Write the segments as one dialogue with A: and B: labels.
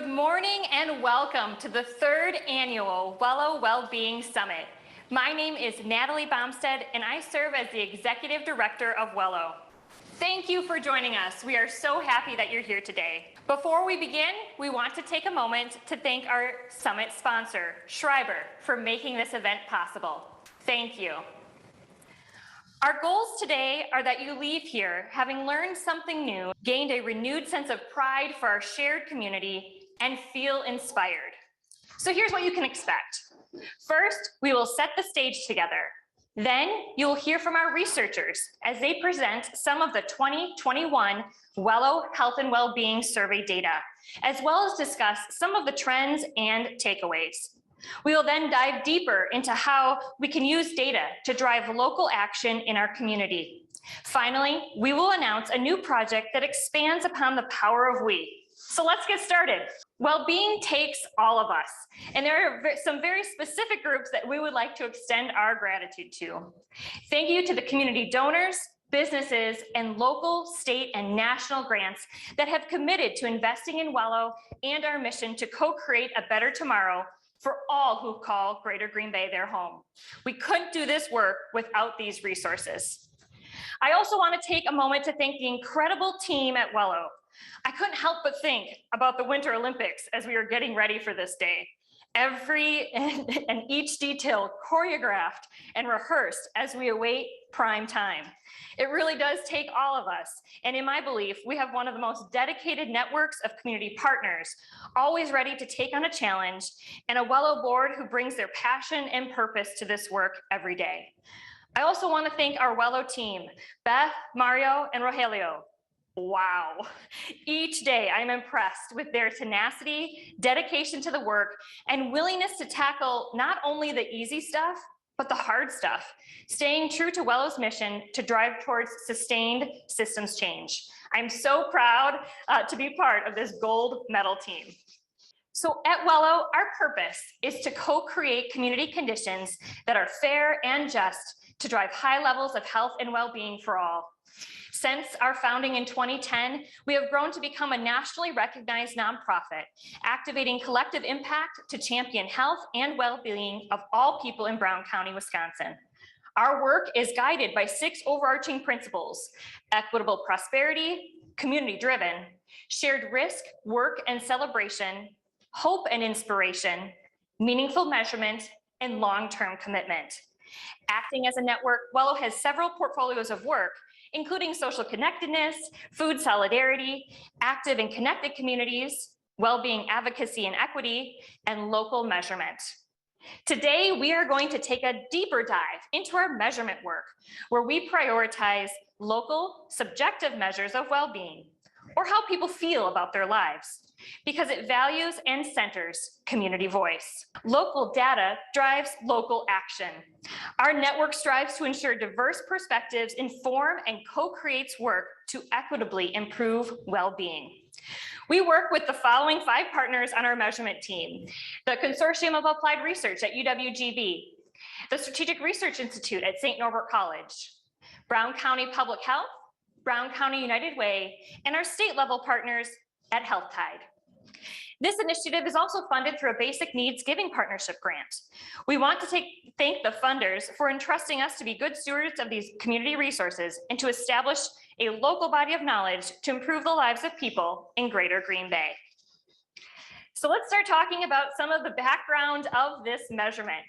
A: Good morning and welcome to the third annual Wello Wellbeing Summit. My name is Natalie Baumstead and I serve as the Executive Director of Wello. Thank you for joining us. We are so happy that you're here today. Before we begin, we want to take a moment to thank our summit sponsor, Schreiber, for making this event possible. Thank you. Our goals today are that you leave here having learned something new, gained a renewed sense of pride for our shared community, and feel inspired. So here's what you can expect. First, we will set the stage together. Then you'll hear from our researchers as they present some of the 2021 Wello Health and Wellbeing Survey data, as well as discuss some of the trends and takeaways. We will then dive deeper into how we can use data to drive local action in our community. Finally, we will announce a new project that expands upon the power of we. So let's get started. Well-being takes all of us, and there are some very specific groups that we would like to extend our gratitude to. Thank you to the community donors, businesses, and local, state, and national grants that have committed to investing in Wello and our mission to co-create a better tomorrow for all who call Greater Green Bay their home. We couldn't do this work without these resources. I also want to take a moment to thank the incredible team at Wello. I couldn't help but think about the Winter Olympics as we were getting ready for this day. Every and each detail choreographed and rehearsed as we await prime time. It really does take all of us. And in my belief, we have one of the most dedicated networks of community partners, always ready to take on a challenge, and a Wello board who brings their passion and purpose to this work every day. I also want to thank our Wello team, Beth, Mario, and Rogelio. Wow. Each day I'm impressed with their tenacity, dedication to the work, and willingness to tackle not only the easy stuff, but the hard stuff, staying true to Wello's mission to drive towards sustained systems change. I'm so proud to be part of this gold medal team. So at Wello, our purpose is to co-create community conditions that are fair and just to drive high levels of health and well-being for all. Since our founding in 2010, we have grown to become a nationally recognized nonprofit, activating collective impact to champion health and well-being of all people in Brown County, Wisconsin. Our work is guided by 6 overarching principles: equitable prosperity, community-driven, shared risk, work and celebration, hope and inspiration, meaningful measurement, and long-term commitment. Acting as a network, Wello has several portfolios of work, including social connectedness, food solidarity, active and connected communities, well-being advocacy and equity, and local measurement. Today, we are going to take a deeper dive into our measurement work, where we prioritize local, subjective measures of well-being, or how people feel about their lives, because it values and centers community voice. Local data drives local action. Our network strives to ensure diverse perspectives inform and co-creates work to equitably improve well-being. We work with the following 5 partners on our measurement team: the Consortium of Applied Research at UWGB, the Strategic Research Institute at St. Norbert College, Brown County Public Health, Brown County United Way, and our state level partners at HealthTide. This initiative is also funded through a Basic Needs Giving Partnership grant. We want to thank the funders for entrusting us to be good stewards of these community resources and to establish a local body of knowledge to improve the lives of people in Greater Green Bay. So let's start talking about some of the background of this measurement.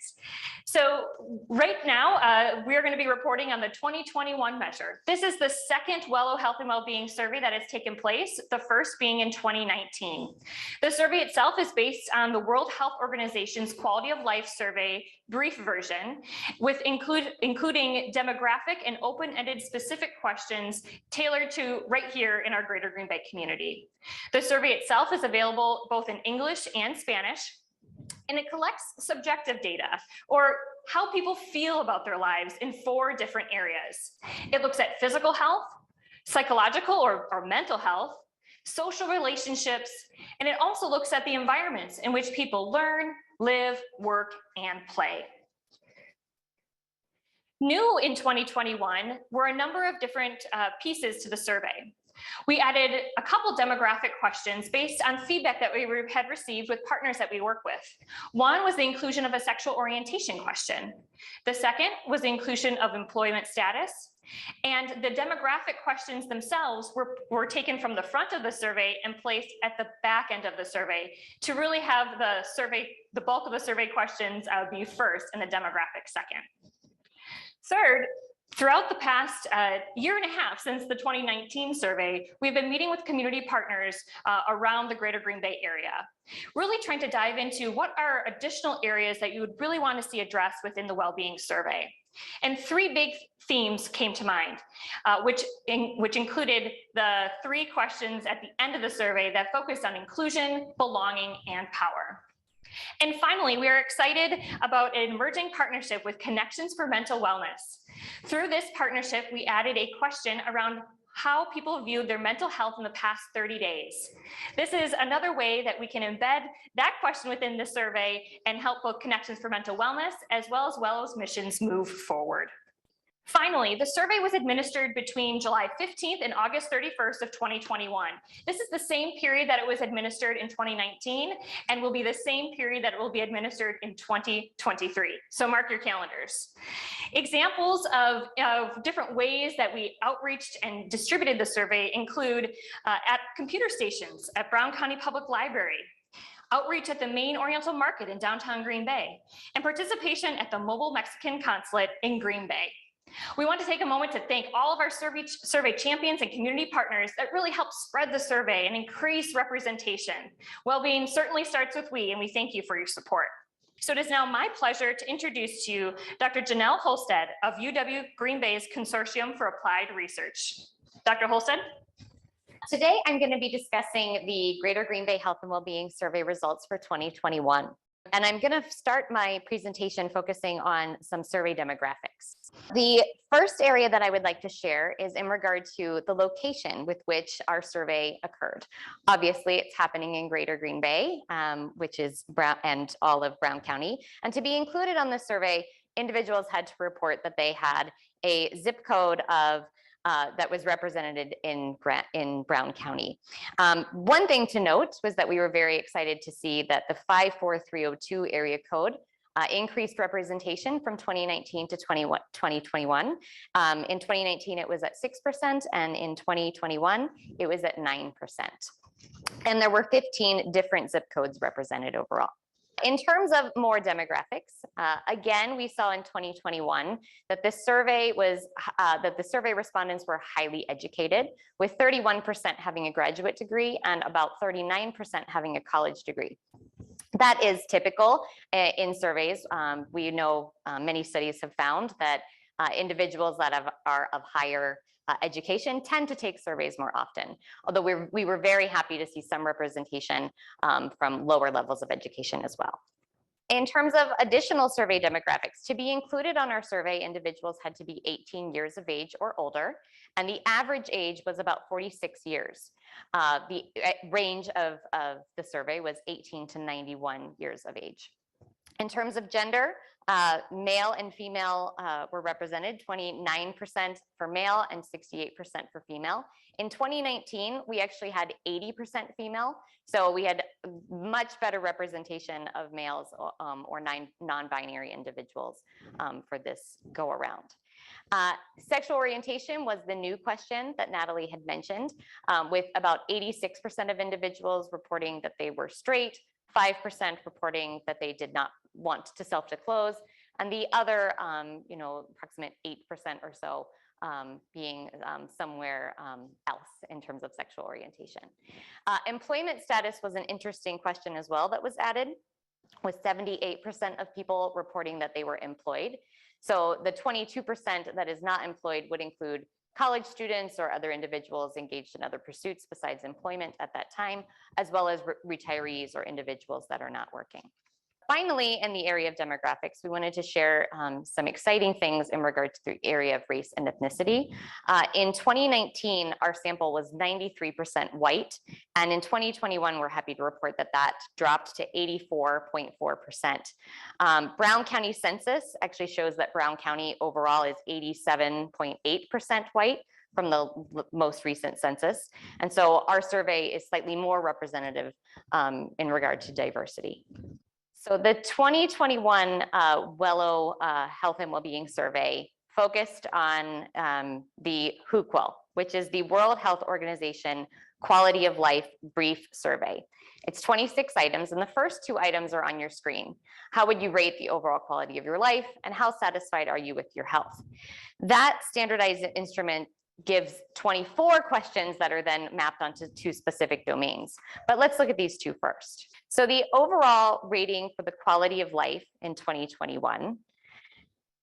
A: So right now, we're going to be reporting on the 2021 measure. This is the second Wello Health and Wellbeing survey that has taken place, the first being in 2019. The survey itself is based on the World Health Organization's Quality of Life Survey brief version, with including demographic and open-ended specific questions tailored to right here in our Greater Green Bay community. The survey itself is available both in English and Spanish, and it collects subjective data, or how people feel about their lives, in 4 different areas. It looks at physical health, psychological or mental health, social relationships, and it also looks at the environments in which people learn, live, work, and play. New in 2021 were a number of different pieces to the survey. We added a couple demographic questions based on feedback that we had received with partners that we work with. One was the inclusion of a sexual orientation question. The second was the inclusion of employment status. And the demographic questions themselves were taken from the front of the survey and placed at the back end of the survey to really have the bulk of the survey questions be first and the demographic second. Third, throughout the past year and a half since the 2019 survey, we've been meeting with community partners around the greater Green Bay area, really trying to dive into what are additional areas that you would really want to see addressed within the well-being survey. And three big themes came to mind, which included the three questions at the end of the survey that focused on inclusion, belonging, and power. And finally, we are excited about an emerging partnership with Connections for Mental Wellness. Through this partnership, we added a question around how people viewed their mental health in the past 30 days. This is another way that we can embed that question within the survey and help both Connections for Mental Wellness as well as Wello's missions move forward. Finally, the survey was administered between July 15th and August 31st of 2021. This is the same period that it was administered in 2019 and will be the same period that it will be administered in 2023. So mark your calendars. Examples of different ways that we outreached and distributed the survey include at computer stations at Brown County Public Library, outreach at the Main Oriental Market in downtown Green Bay, and participation at the Mobile Mexican Consulate in Green Bay. We want to take a moment to thank all of our survey champions and community partners that really help spread the survey and increase representation. Well-being certainly starts with we, and we thank you for your support. So it is now my pleasure to introduce to you Dr. Janelle Holstead of UW Green Bay's Consortium for Applied Research. Dr. Holstead?
B: Today, I'm going to be discussing the Greater Green Bay Health and Wellbeing Survey results for 2021. And I'm going to start my presentation focusing on some survey demographics. The first area that I would like to share is in regard to the location with which our survey occurred. Obviously, it's happening in Greater Green Bay, which is Brown and all of Brown County. And to be included on the survey, individuals had to report that they had a zip code of that was represented in Brown County. One thing to note was that we were very excited to see that the 54302 area code increased representation from 2019 to 2021. In 2019, it was at 6%, and in 2021, it was at 9%. And there were 15 different zip codes represented overall. In terms of more demographics, again, we saw in 2021 that the survey respondents were highly educated, with 31% having a graduate degree and about 39% having a college degree. That is typical in surveys. We know many studies have found that individuals that are of higher education tend to take surveys more often, although we were very happy to see some representation from lower levels of education as well. In terms of additional survey demographics, to be included on our survey, individuals had to be 18 years of age or older, and the average age was about 46 years. The range of the survey was 18 to 91 years of age. In terms of gender, male and female were represented, 29% for male and 68% for female. In 2019, we actually had 80% female, so we had much better representation of males or non-binary individuals for this go around. Sexual orientation was the new question that Natalie had mentioned, with about 86% of individuals reporting that they were straight, 5% reporting that they did not want to self-disclose, and the other, approximate 8% or so being somewhere else in terms of sexual orientation. Employment status was an interesting question as well that was added, with 78% of people reporting that they were employed. So the 22% that is not employed would include college students or other individuals engaged in other pursuits besides employment at that time, as well as retirees or individuals that are not working. Finally, in the area of demographics, we wanted to share some exciting things in regards to the area of race and ethnicity. In 2019, our sample was 93% white, and in 2021, we're happy to report that that dropped to 84.4%. Brown County census actually shows that Brown County overall is 87.8% white, from the most recent census. And so our survey is slightly more representative in regard to diversity. So the 2021 Wello Health and Wellbeing Survey focused on the WHOQOL, which is the World Health Organization Quality of Life Brief Survey. It's 26 items, and the first 2 items are on your screen. How would you rate the overall quality of your life, and how satisfied are you with your health? That standardized instrument gives 24 questions that are then mapped onto 2 specific domains. But let's look at these 2 first. So the overall rating for the quality of life in 2021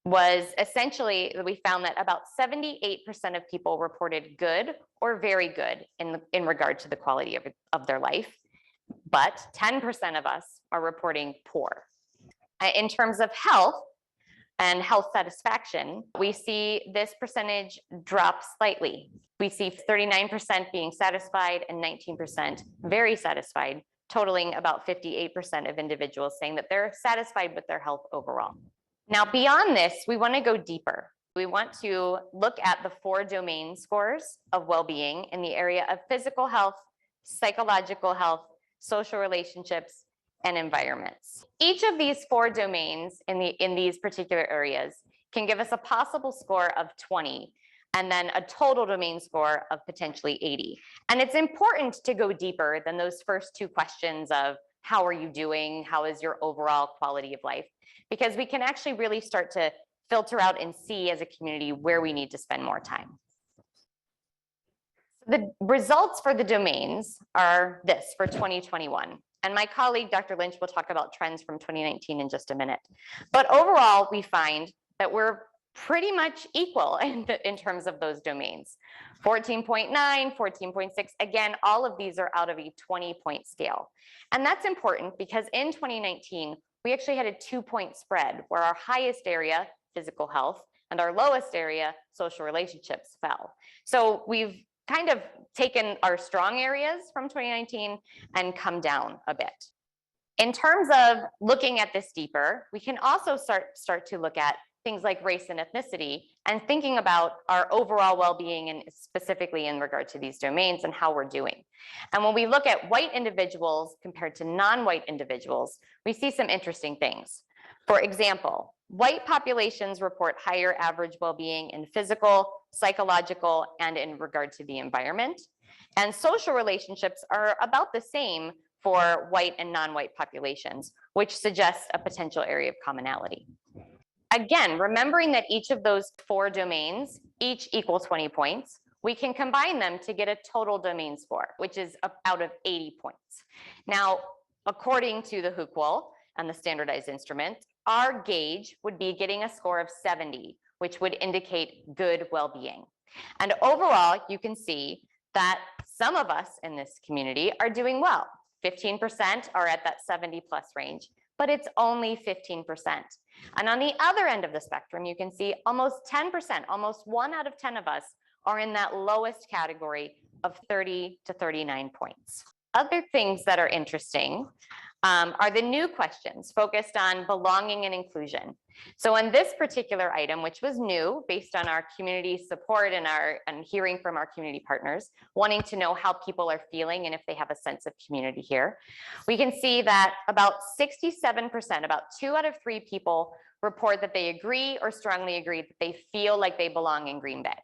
B: was essentially, we found that about 78% of people reported good or very good in regard to the quality of their life, but 10% of us are reporting poor. In terms of health and health satisfaction, we see this percentage drop slightly. We see 39% being satisfied and 19% very satisfied, totaling about 58% of individuals saying that they're satisfied with their health overall. Now, beyond this, we want to go deeper. We want to look at the 4 domain scores of well-being in the area of physical health, psychological health, social relationships, and environments. Each of these 4 domains in these particular areas can give us a possible score of 20, and then a total domain score of potentially 80. And it's important to go deeper than those first 2 questions of how are you doing, how is your overall quality of life, because we can actually really start to filter out and see as a community where we need to spend more time. The results for the domains are this for 2021. And my colleague, Dr. Lynch, will talk about trends from 2019 in just a minute. But overall, we find that we're pretty much equal in terms of those domains. 14.9, 14.6, again, all of these are out of a 20-point scale. And that's important because in 2019, we actually had a 2-point spread where our highest area, physical health, and our lowest area, social relationships, fell. So we've kind of taken our strong areas from 2019 and come down a bit. In terms of looking at this deeper, we can also start to look at things like race and ethnicity and thinking about our overall well-being and specifically in regard to these domains and how we're doing. And when we look at white individuals compared to non-white individuals, we see some interesting things. For example, white populations report higher average well-being in physical, psychological, and in regard to the environment. And social relationships are about the same for white and non-white populations, which suggests a potential area of commonality. Again, remembering that each of those 4 domains each equal 20 points, we can combine them to get a total domain score, which is out of 80 points. Now, according to the WHOQOL and the standardized instrument, our gauge would be getting a score of 70, which would indicate good well-being. And overall, you can see that some of us in this community are doing well. 15% are at that 70+ range, but it's only 15%. And on the other end of the spectrum, you can see almost 10%, almost 1 out of 10 of us are in that lowest category of 30 to 39 points. Other things that are interesting are the new questions focused on belonging and inclusion. So in this particular item, which was new based on our community support and hearing from our community partners, wanting to know how people are feeling and if they have a sense of community here, we can see that about 67%, about 2 out of 3 people report that they agree or strongly agree that they feel like they belong in Green Bay.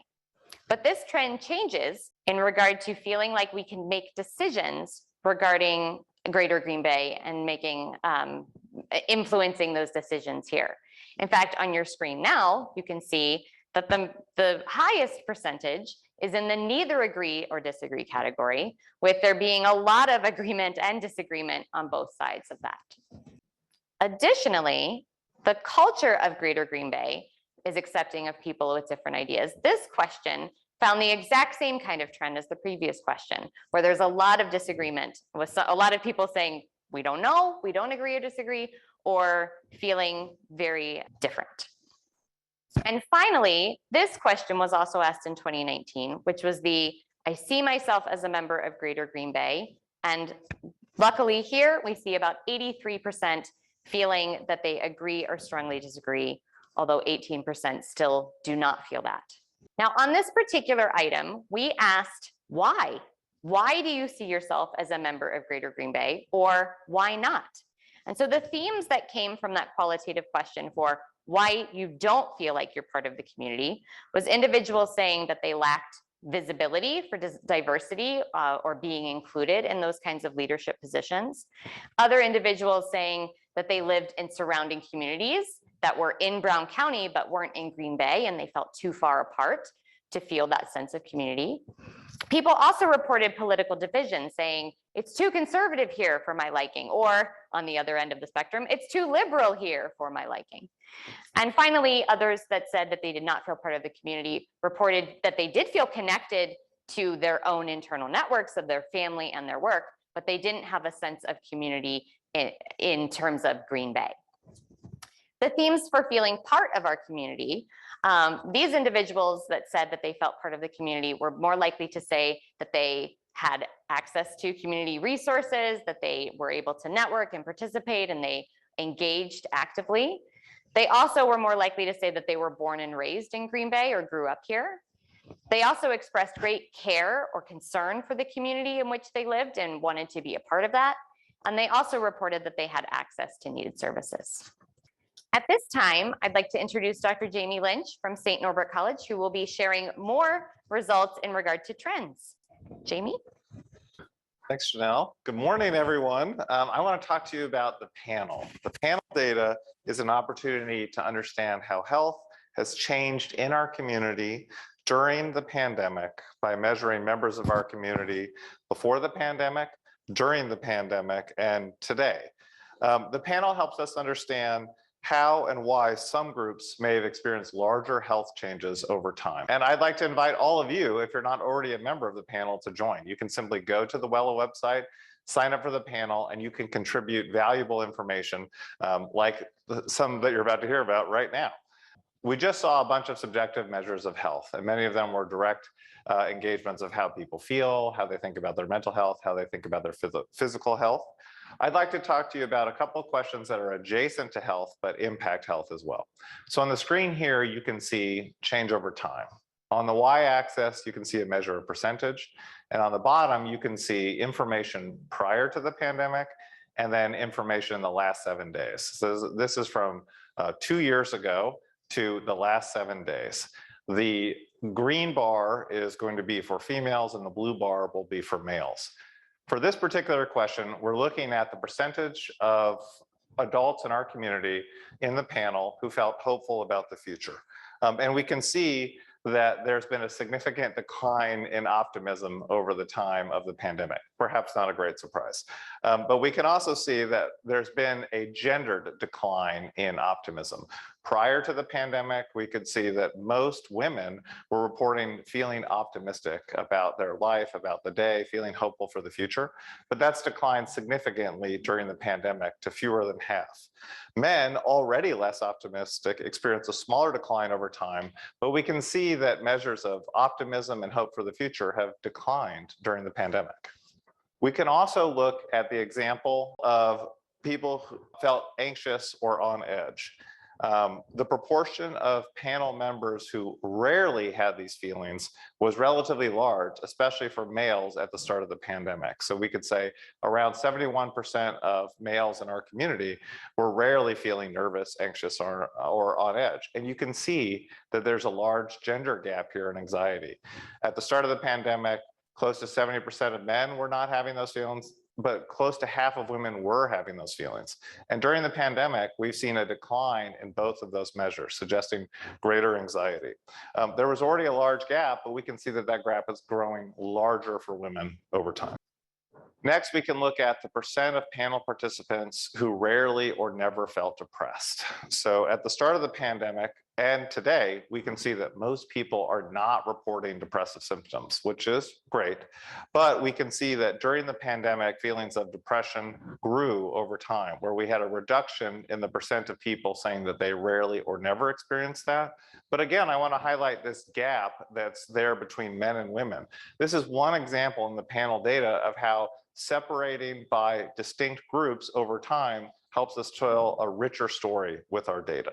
B: But this trend changes in regard to feeling like we can make decisions regarding Greater Green Bay and influencing those decisions here. In fact, on your screen now, you can see that the highest percentage is in the neither agree or disagree category, with there being a lot of agreement and disagreement on both sides of that. Additionally, the culture of Greater Green Bay is accepting of people with different ideas. This question found the exact same kind of trend as the previous question, where there's a lot of disagreement, with a lot of people saying, we don't know, we don't agree or disagree, or feeling very different. And finally, this question was also asked in 2019, which was I see myself as a member of Greater Green Bay. And luckily here, we see about 83% feeling that they agree or strongly disagree, although 18% still do not feel that. Now, on this particular item, we asked why. Why do you see yourself as a member of Greater Green Bay, or why not? And so the themes that came from that qualitative question for why you don't feel like you're part of the community was individuals saying that they lacked visibility for diversity or being included in those kinds of leadership positions. Other individuals saying that they lived in surrounding communities that were in Brown County but weren't in Green Bay, and they felt too far apart to feel that sense of community. People also reported political division, saying it's too conservative here for my liking, or on the other end of the spectrum, it's too liberal here for my liking. And finally, others that said that they did not feel part of the community reported that they did feel connected to their own internal networks of their family and their work, but they didn't have a sense of community in terms of Green Bay. The themes for feeling part of our community, these individuals that said that they felt part of the community were more likely to say that they had access to community resources, that they were able to network and participate, and they engaged actively. They also were more likely to say that they were born and raised in Green Bay or grew up here. They also expressed great care or concern for the community in which they lived and wanted to be a part of that. And they also reported that they had access to needed services. At this time, I'd like to introduce Dr. Jamie Lynch from St. Norbert College, who will be sharing more results in regard to trends. Jamie?
C: Thanks, Janelle. Good morning, everyone. I want to talk to you about the panel. The panel data is an opportunity to understand how health has changed in our community during the pandemic by measuring members of our community before the pandemic, during the pandemic, and today. The panel helps us understand how and why some groups may have experienced larger health changes over time. And I'd like to invite all of you, if you're not already a member of the panel, to join. You can simply go to the Wello website, sign up for the panel, and you can contribute valuable information like some that you're about to hear about right now. We just saw a bunch of subjective measures of health, and many of them were direct engagements of how people feel, how they think about their mental health, how they think about their physical health. I'd like to talk to you about a couple of questions that are adjacent to health, but impact health as well. So on the screen here, you can see change over time. On the y-axis, you can see a measure of percentage. And on the bottom, you can see information prior to the pandemic, and then information in the last 7 days. So this is from 2 years ago to the last 7 days. The green bar is going to be for females, and the blue bar will be for males. For this particular question, we're looking at the percentage of adults in our community in the panel who felt hopeful about the future. And we can see that there's been a significant decline in optimism over the time of the pandemic. Perhaps not a great surprise. But we can also see that there's been a gendered decline in optimism. Prior to the pandemic, we could see that most women were reporting feeling optimistic about their life, about the day, feeling hopeful for the future. But that's declined significantly during the pandemic to fewer than half. Men, already less optimistic, experience a smaller decline over time, but we can see that measures of optimism and hope for the future have declined during the pandemic. We can also look at the example of people who felt anxious or on edge. The proportion of panel members who rarely had these feelings was relatively large, especially for males at the start of the pandemic. So we could say around 71% of males in our community were rarely feeling nervous, anxious, or on edge. And you can see that there's a large gender gap here in anxiety. At the start of the pandemic, close to 70% of men were not having those feelings, but close to half of women were having those feelings. And during the pandemic, we've seen a decline in both of those measures, suggesting greater anxiety. There was already a large gap, but we can see that that gap is growing larger for women over time. Next, we can look at the percent of panel participants who rarely or never felt depressed. So at the start of the pandemic and today, we can see that most people are not reporting depressive symptoms, which is great. But we can see that during the pandemic, feelings of depression grew over time, where we had a reduction in the percent of people saying that they rarely or never experienced that. But again, I want to highlight this gap that's there between men and women. This is one example in the panel data of how separating by distinct groups over time helps us tell a richer story with our data.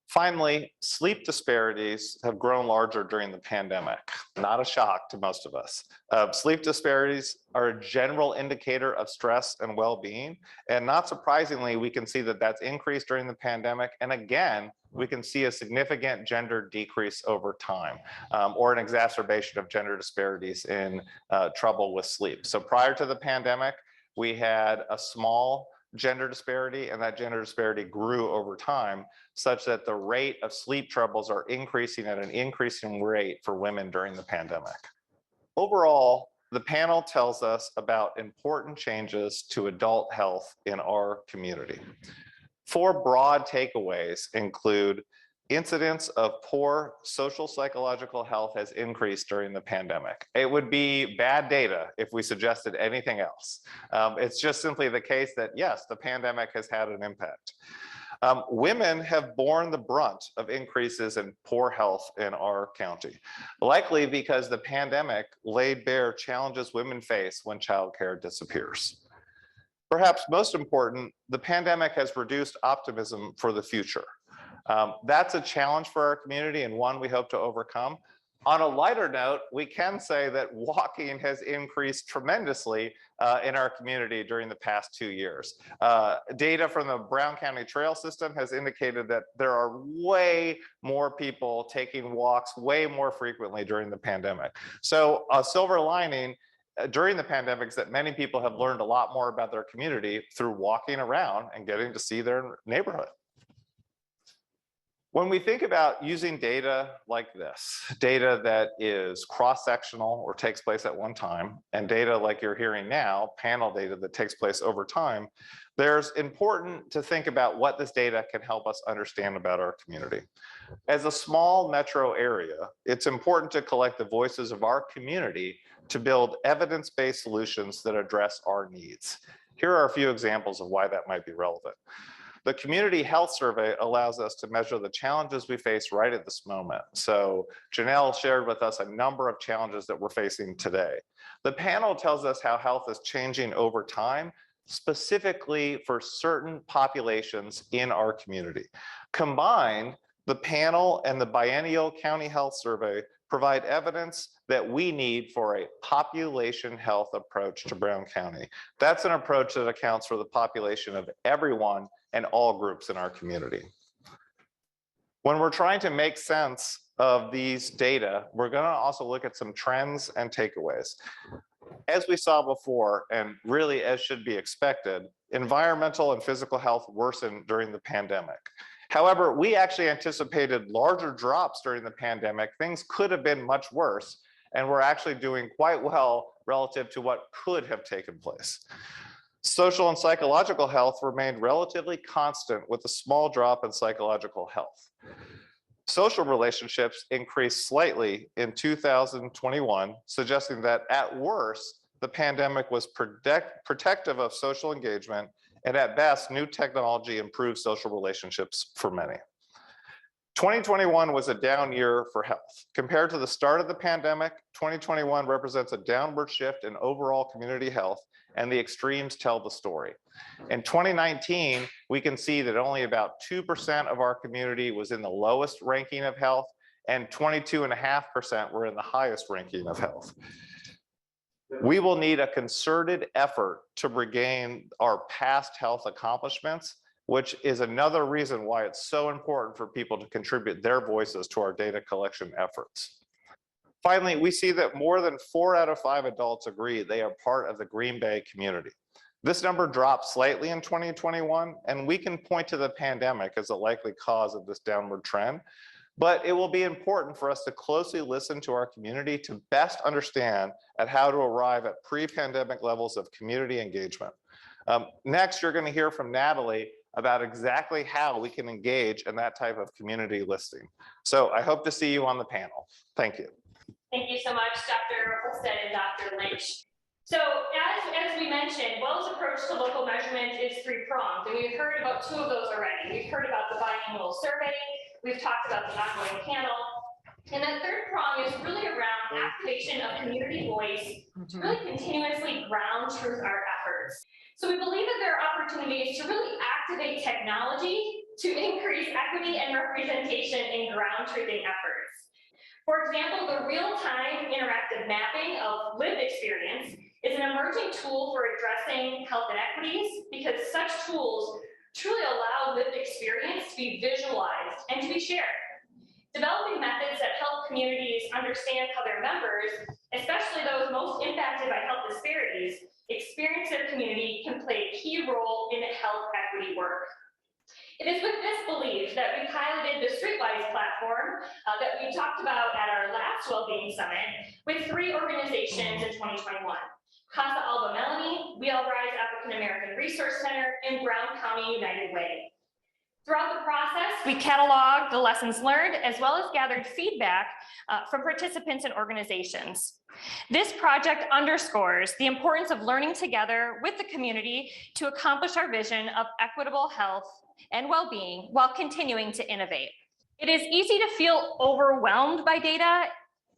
C: Finally, sleep disparities have grown larger during the pandemic. Not a shock to most of us. Sleep disparities are a general indicator of stress and well-being. And not surprisingly, we can see that that's increased during the pandemic. And again, we can see a significant gender decrease over time, or an exacerbation of gender disparities in trouble with sleep. So prior to the pandemic, we had a small gender disparity, and that gender disparity grew over time, such that the rate of sleep troubles are increasing at an increasing rate for women during the pandemic. Overall, the panel tells us about important changes to adult health in our community. 4 broad takeaways include: incidence of poor social psychological health has increased during the pandemic. It would be bad data if we suggested anything else. It's just simply the case that, yes, the pandemic has had an impact. Women have borne the brunt of increases in poor health in our county, likely because the pandemic laid bare challenges women face when childcare disappears. Perhaps most important, the pandemic has reduced optimism for the future. That's a challenge for our community and one we hope to overcome. On a lighter note, we can say that walking has increased tremendously in our community during the past 2 years. Data from the Brown County Trail System has indicated that there are way more people taking walks way more frequently during the pandemic. So a silver lining during the pandemic is that many people have learned a lot more about their community through walking around and getting to see their neighborhood. When we think about using data like this, data that is cross-sectional or takes place at one time, and data like you're hearing now, panel data that takes place over time, there's important to think about what this data can help us understand about our community. As a small metro area, it's important to collect the voices of our community to build evidence-based solutions that address our needs. Here are a few examples of why that might be relevant. The Community Health Survey allows us to measure the challenges we face right at this moment. So Janelle shared with us a number of challenges that we're facing today. The panel tells us how health is changing over time, specifically for certain populations in our community. Combined, the panel and the Biennial County Health Survey provide evidence that we need for a population health approach to Brown County. That's an approach that accounts for the population of everyone and all groups in our community. When we're trying to make sense of these data, we're going to also look at some trends and takeaways. As we saw before, and really as should be expected, environmental and physical health worsened during the pandemic. However, we actually anticipated larger drops during the pandemic. Things could have been much worse, and we're actually doing quite well relative to what could have taken place. Social and psychological health remained relatively constant with a small drop in psychological health. Social relationships increased slightly in 2021, suggesting that at worst, the pandemic was protective of social engagement, and at best, new technology improved social relationships for many. 2021 was a down year for health. Compared to the start of the pandemic, 2021 represents a downward shift in overall community health, and the extremes tell the story. In 2019, we can see that only about 2% of our community was in the lowest ranking of health, and 22.5% were in the highest ranking of health. We will need a concerted effort to regain our past health accomplishments, which is another reason why it's so important for people to contribute their voices to our data collection efforts. Finally, we see that more than 4 out of 5 adults agree they are part of the Green Bay community. This number dropped slightly in 2021, and we can point to the pandemic as a likely cause of this downward trend. But it will be important for us to closely listen to our community to best understand how to arrive at pre-pandemic levels of community engagement. Next, you're going to hear from Natalie about exactly how we can engage in that type of community listening. So I hope to see you on the panel. Thank you.
A: Thank you so much, Dr. Holstead and Dr. Lynch. So as we mentioned, Well's approach to local measurement is 3-pronged, and we've heard about 2 of those already. We've heard about the biannual survey, we've talked about the ongoing panel, and that 3rd prong is really around activation of community voice to really continuously ground truth our efforts. So we believe that there are opportunities to really activate technology to increase equity and representation in ground truthing efforts. For example, the real-time interactive mapping of lived experience is an emerging tool for addressing health inequities because such tools truly allow lived experience to be visualized and to be shared. Developing methods that help communities understand how their members, especially those most impacted by health disparities, experience their community can play a key role in health equity work. It is with this belief that we piloted the Streetwise platform that we talked about at our last Wellbeing Summit with 3 organizations in 2021. Casa Alba Melanie, We All Rise African American Resource Center, and Brown County United Way. Throughout the process, we cataloged the lessons learned as well as gathered feedback from participants and organizations. This project underscores the importance of learning together with the community to accomplish our vision of equitable health and well-being while continuing to innovate. It is easy to feel overwhelmed by data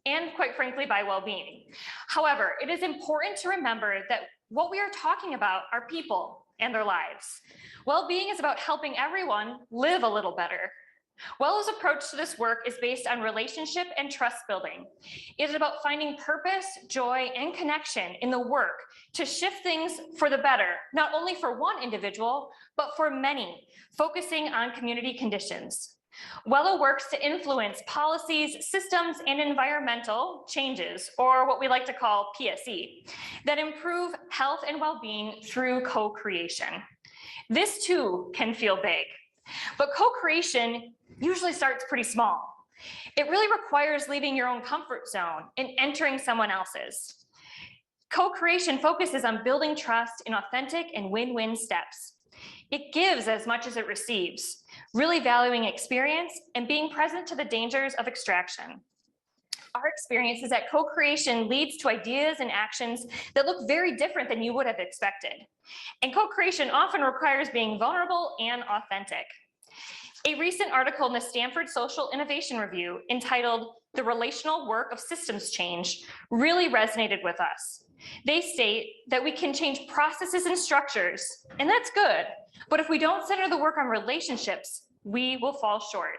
A: and, quite frankly, by well-being. However, it is important to remember that what we are talking about are people and their lives. Well-being is about helping everyone live a little better. Wello's approach to this work is based on relationship and trust building. It is about finding purpose, joy, and connection in the work to shift things for the better, not only for one individual, but for many, focusing on community conditions. Wello works to influence policies, systems, and environmental changes, or what we like to call PSE, that improve health and well-being through co-creation. This too can feel big, but co-creation usually starts pretty small. It really requires leaving your own comfort zone and entering someone else's. Co-creation focuses on building trust in authentic and win-win steps. It gives as much as it receives, really valuing experience and being present to the dangers of extraction. Our experience is that co-creation leads to ideas and actions that look very different than you would have expected. And co-creation often requires being vulnerable and authentic. A recent article in the Stanford Social Innovation Review entitled "The Relational Work of Systems Change" really resonated with us. They state that we can change processes and structures, and that's good. But if we don't center the work on relationships, we will fall short.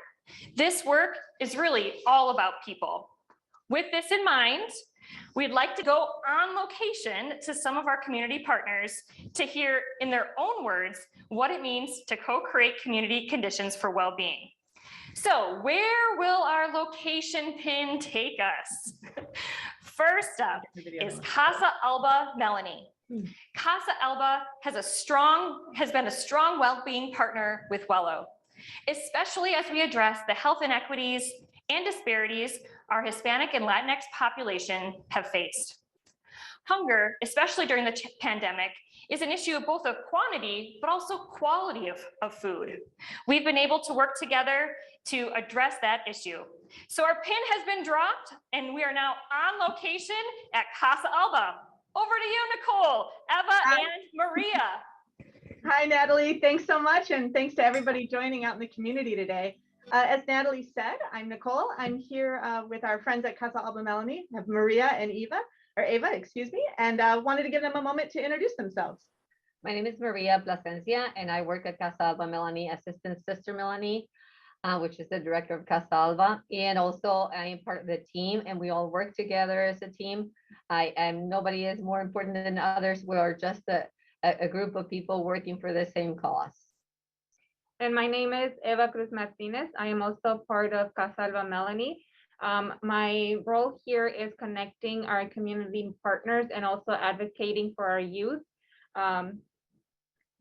A: This work is really all about people. With this in mind, we'd like to go on location to some of our community partners to hear in their own words what it means to co-create community conditions for well-being. So where will our location pin take us? First up is Casa Alba Melanie. Casa Alba has been a strong well-being partner with Wello, especially as we address the health inequities and disparities our Hispanic and Latinx population have faced. Hunger, especially during the pandemic, is an issue of both of quantity, but also quality of food. We've been able to work together to address that issue. So our pin has been dropped and we are now on location at Casa Alba. Over to you, Nicole, Eva, and Maria.
D: Hi, Natalie. Thanks so much. And thanks to everybody joining out in the community today. As Natalie said, I'm Nicole. I'm here with our friends at Casa Alba Melanie, Maria and Eva, excuse me, and wanted to give them a moment to introduce themselves.
E: My name is Maria Plasencia, and I work at Casa Alba Melanie, Assistant Sister Melanie, which is the director of Casa Alba. And also I am part of the team, and we all work together as a team. Nobody is more important than others. We are just a group of people working for the same cause.
F: And my name is Eva Cruz Martinez. I am also part of Casa Alba Melanie. My role here is connecting our community partners and also advocating for our youth.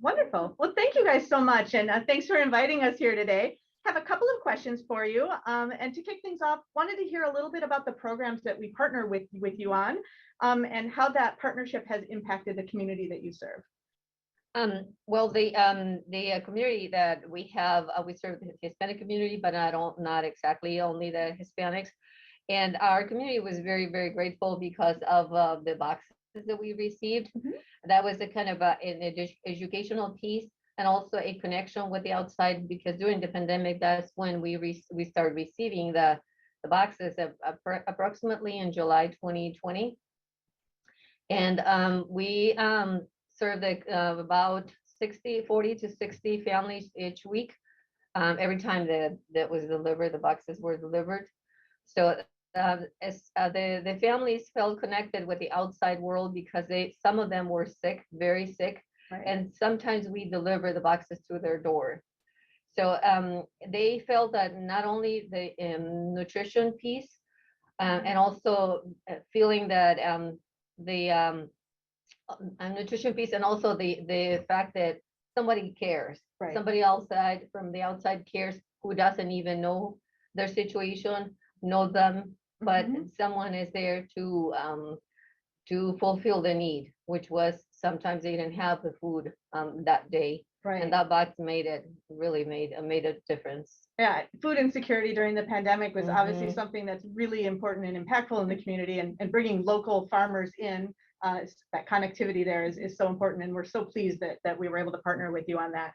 D: Wonderful. Well, thank you guys so much. And thanks for inviting us here today. I have a couple of questions for you. And to kick things off, wanted to hear a little bit about the programs that we partner with you on and how that partnership has impacted the community that you serve.
E: Well, the community that we have, we serve the Hispanic community, but not exactly only the Hispanics. And our community was very, very grateful because of the boxes that we received. Mm-hmm. That was a kind of an educational piece and also a connection with the outside, because during the pandemic, that's when we started receiving the boxes approximately in July 2020. And we served about 40 to 60 families each week every time that was delivered, the boxes were delivered. So the families felt connected with the outside world because some of them were sick, very sick,
D: Right.
E: and sometimes we deliver the boxes to their door. So they felt that not only the nutrition piece, and also feeling that the nutrition piece, and also the fact that somebody cares,
D: Right.
E: somebody outside from the outside cares, who doesn't even know their situation, know them, but someone is there to fulfill the need, which was sometimes they didn't have the food that day.
D: Right.
E: And that box really made a difference.
D: Yeah, food insecurity during the pandemic was obviously
E: Mhm.
D: something that's really important and impactful in the community, and bringing local farmers in, that connectivity there is so important, and we're so pleased that we were able to partner with you on that.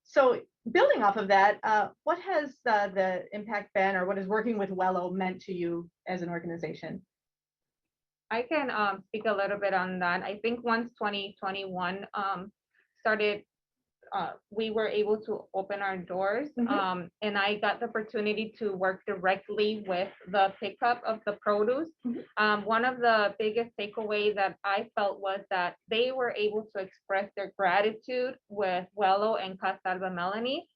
D: So building off of that, what has the impact been, or what has working with Wello meant to you as an organization?
F: I can speak a little bit on that. I think once 2021 started, we were able to open our doors, and I got the opportunity to work directly with the pickup of the produce. One of the biggest takeaways that I felt was that they were able to express their gratitude with Wello and Casa Alba Melanie.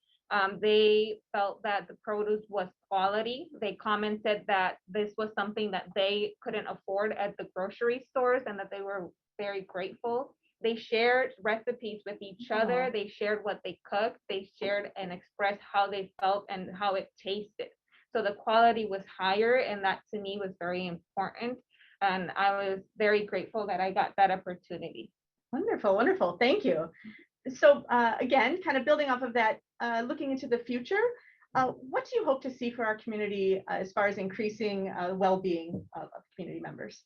F: They felt that the produce was quality. They commented that this was something that they couldn't afford at the grocery stores, and that they were very grateful. They shared recipes with each other. They shared what they cooked. They shared and expressed how they felt and how it tasted. So the quality was higher, and that to me was very important. And I was very grateful that I got that opportunity.
D: Wonderful, wonderful. Thank you. So again, kind of building off of that, looking into the future, what do you hope to see for our community as far as increasing well-being of community members?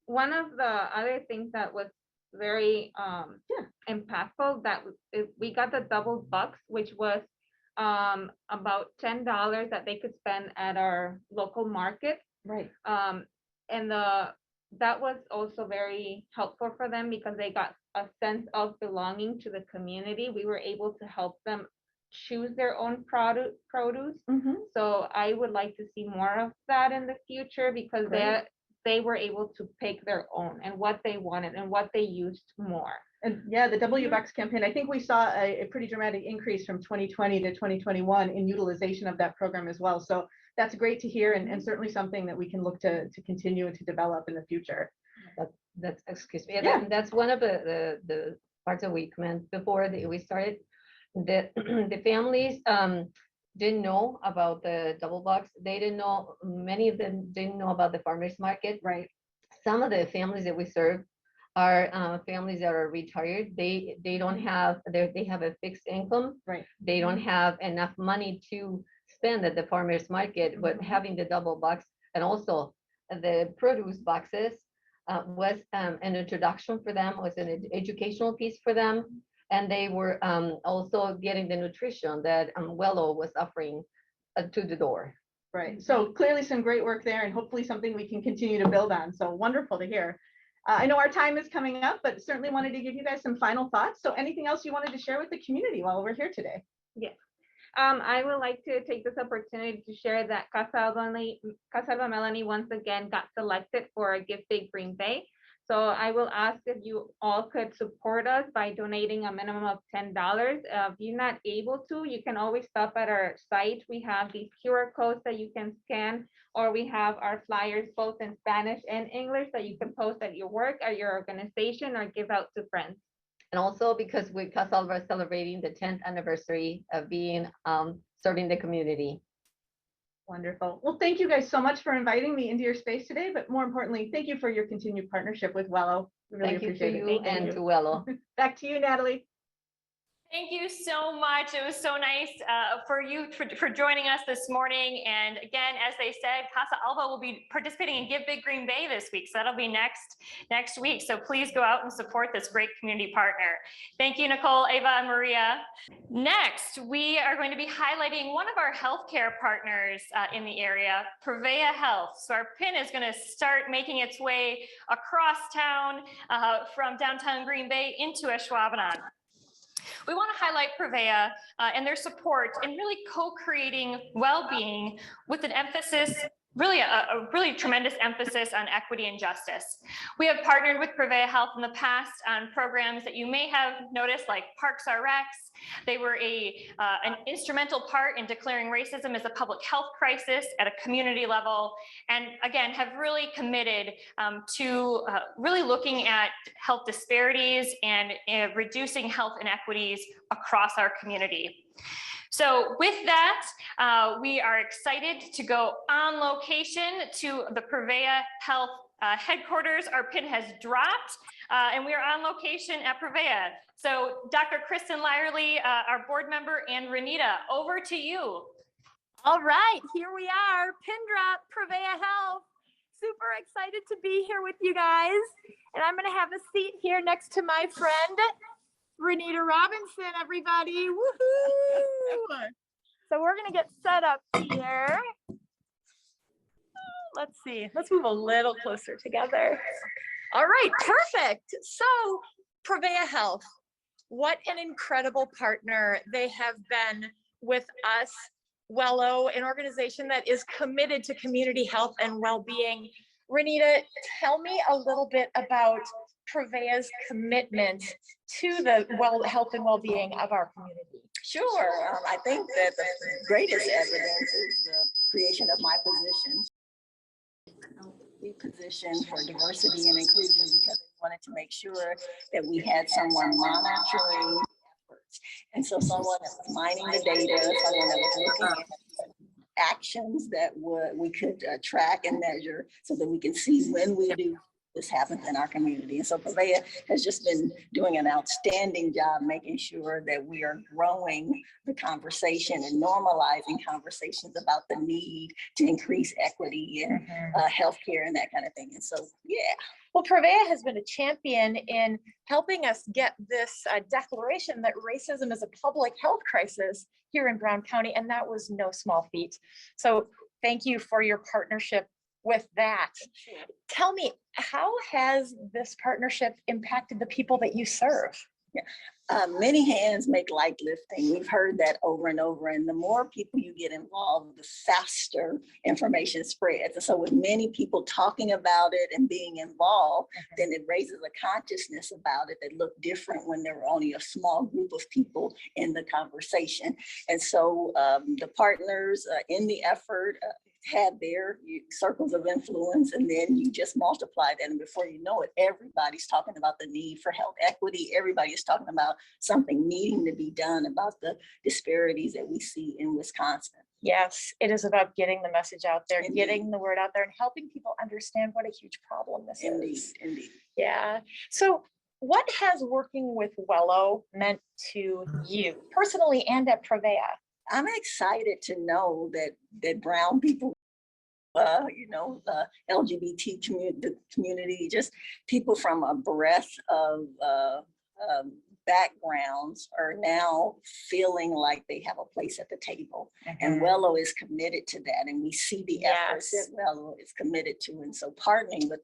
F: One of the other things that was very impactful, that we got the double bucks, which was about $10 that they could spend at our local market.
D: Right.
F: And that was also very helpful for them because they got a sense of belonging to the community. We were able to help them choose their own produce. So I would like to see more of that in the future, because they were able to pick their own and what they wanted and what they used more.
D: And yeah, the W Bucks campaign, I think we saw a pretty dramatic increase from 2020 to 2021 in utilization of that program as well. So that's great to hear, and certainly something that we can look to continue and to develop in the future.
E: That's excuse me. Yeah. That's one of the parts that we commented before that we started. That the families didn't know about the double box. They didn't know, many of them didn't know about the farmers market.
D: Right.
E: Some of the families that we serve are families that are retired. They don't have, they have a fixed income.
D: Right.
E: They don't have enough money to spend at the farmers market, but having the double box and also the produce boxes was an introduction for them, was an educational piece for them. And they were also getting the nutrition that Wello was offering to the door.
D: Right. So clearly some great work there, and hopefully something we can continue to build on. So wonderful to hear. I know our time is coming up, but certainly wanted to give you guys some final thoughts. So anything else you wanted to share with the community while we're here today?
F: Yes. I would like to take this opportunity to share that Casa Alba Melanie once again got selected for Give Big Green Bay. So I will ask if you all could support us by donating a minimum of $10. If you're not able to, you can always stop at our site. We have these QR codes that you can scan, or we have our flyers both in Spanish and English that you can post at your work, at your organization, or give out to friends.
E: And also because we Casa Alba is celebrating the 10th anniversary of being serving the community.
D: Wonderful. Well, thank you guys so much for inviting me into your space today, but more importantly, thank you for your continued partnership with Wello. We really appreciate it.
E: Thank you and to Wello.
D: Back to you, Natalie.
A: Thank you so much. It was so nice for you for joining us this morning. And again, as they said, Casa Alba will be participating in Give Big Green Bay this week. So that'll be next week. So please go out and support this great community partner. Thank you, Nicole, Ava, and Maria. Next, we are going to be highlighting one of our healthcare partners in the area, Prevea Health. So our pin is going to start making its way across town from downtown Green Bay into Ashwaubenon. We want to highlight Prevea and their support in really co-creating well-being with an emphasis, really a really tremendous emphasis on equity and justice. We have partnered with Prevea Health in the past on programs that you may have noticed, like Parks RX. They were an instrumental part in declaring racism as a public health crisis at a community level, and again, have really committed to really looking at health disparities and reducing health inequities across our community. So with that, we are excited to go on location to the Prevea Health headquarters. Our pin has dropped and we are on location at Prevea. So Dr. Kristen Lyerly, our board member, and Renita, over to you.
G: All right, here we are, pin drop, Prevea Health. Super excited to be here with you guys. And I'm gonna have a seat here next to my friend, Renita Robinson, everybody. Woohoo! So we're gonna get set up here. Let's see, let's move a little closer together. All right, perfect. So Prevea Health, what an incredible partner they have been with us. Wello, an organization that is committed to community health and well-being. Renita, tell me a little bit about Prevea's commitment to the health and well-being of our community.
H: Sure. I think that the greatest evidence is the creation of my position. We positioned for diversity and inclusion because we wanted to make sure that we had someone monitoring efforts. And so someone that was mining the data, someone that was looking at actions that we could track and measure so that we can see when we do this happens in our community. And so Prevea has just been doing an outstanding job making sure that we are growing the conversation and normalizing conversations about the need to increase equity in healthcare and that kind of thing. And so, yeah.
G: Well, Prevea has been a champion in helping us get this declaration that racism is a public health crisis here in Brown County, and that was no small feat. So thank you for your partnership with that. Tell me, how has this partnership impacted the people that you serve?
H: Yeah. Many hands make light lifting. We've heard that over and over. And the more people you get involved, the faster information spreads. And so with many people talking about it and being involved, then it raises a consciousness about it that looked different when there were only a small group of people in the conversation. And so the partners in the effort had their circles of influence, and then you just multiply that, and before you know it, everybody's talking about the need for health equity. Everybody is talking about something needing to be done about the disparities that we see in Wisconsin.
G: Yes, it is about getting the message out there, getting the word out there, and helping people understand what a huge problem this is.
H: Indeed.
G: Yeah. So what has working with Wello meant to you personally and at Prevea?
H: I'm excited to know that Brown people, the LGBT community, just people from a breadth of backgrounds are now feeling like they have a place at the table. And Wello is committed to that. And we see the efforts that Wello is committed to. And so partnering with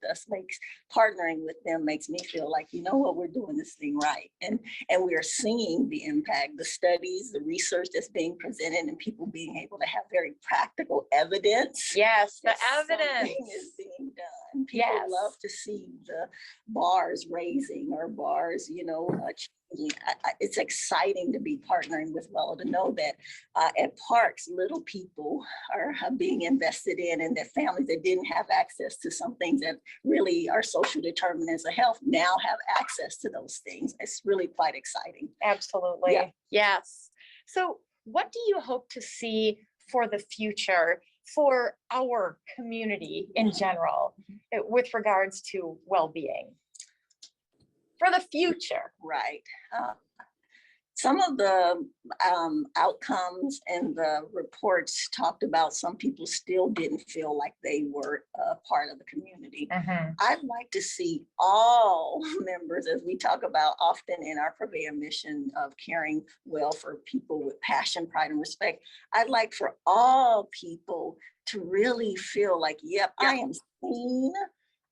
H: them makes me feel like, you know what, we're doing this thing right. And we are seeing the impact, the studies, the research that's being presented, and people being able to have very practical evidence.
G: Yes, the evidence
H: is being done. People love to see the bars raising or bars, it's exciting to be partnering with Wello, to know that at parks, little people are being invested in, and that families that didn't have access to some things that really are social determinants of health now have access to those things. It's really quite exciting.
G: Absolutely.
H: Yeah.
G: Yes. So what do you hope to see for the future for our community in general with regards to well-being? For the future.
H: Right. Some of the outcomes and the reports talked about some people still didn't feel like they were a part of the community. I'd like to see all members, as we talk about often in our Prevea mission of caring well for people with passion, pride, and respect. I'd like for all people to really feel like, yep, I am seen,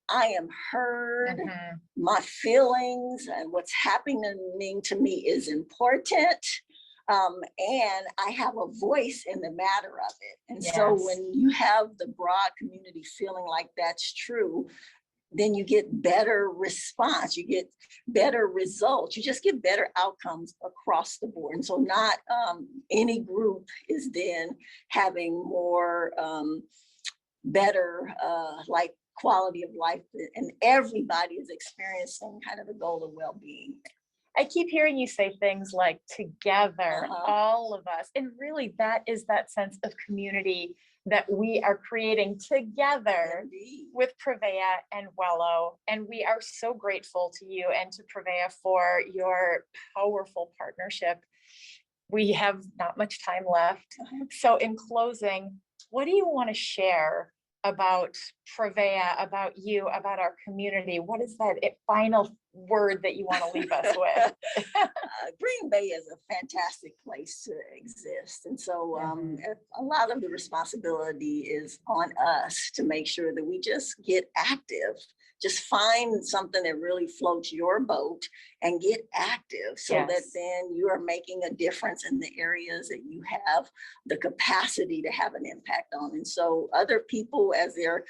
H: I am heard.
G: Mhm.
H: My feelings and what's happening to me is important. And I have a voice in the matter of it. And so
G: Yes.
H: when you have the broad community feeling like that's true, then you get better response, you get better results, you just get better outcomes across the board. And so not any group is then having more better like quality of life, and everybody is experiencing kind of the goal of well-being.
G: I keep hearing you say things like together,
H: Uh-huh.
G: all of us. And really, that is that sense of community that we are creating together
H: Indeed.
G: with Prevea and Wello. And we are so grateful to you and to Prevea for your powerful partnership. We have not much time left.
H: Uh-huh.
G: So in closing, what do you want to share about Prevea, about you, about our community? What is that final word that you want to leave us with?
H: Green Bay is a fantastic place to exist. And so a lot of the responsibility is on us to make sure that we just get active. Just find something that really floats your boat and get active so that
G: Yes.
H: then you are making a difference in the areas that you have the capacity to have an impact on. And so other people, as they are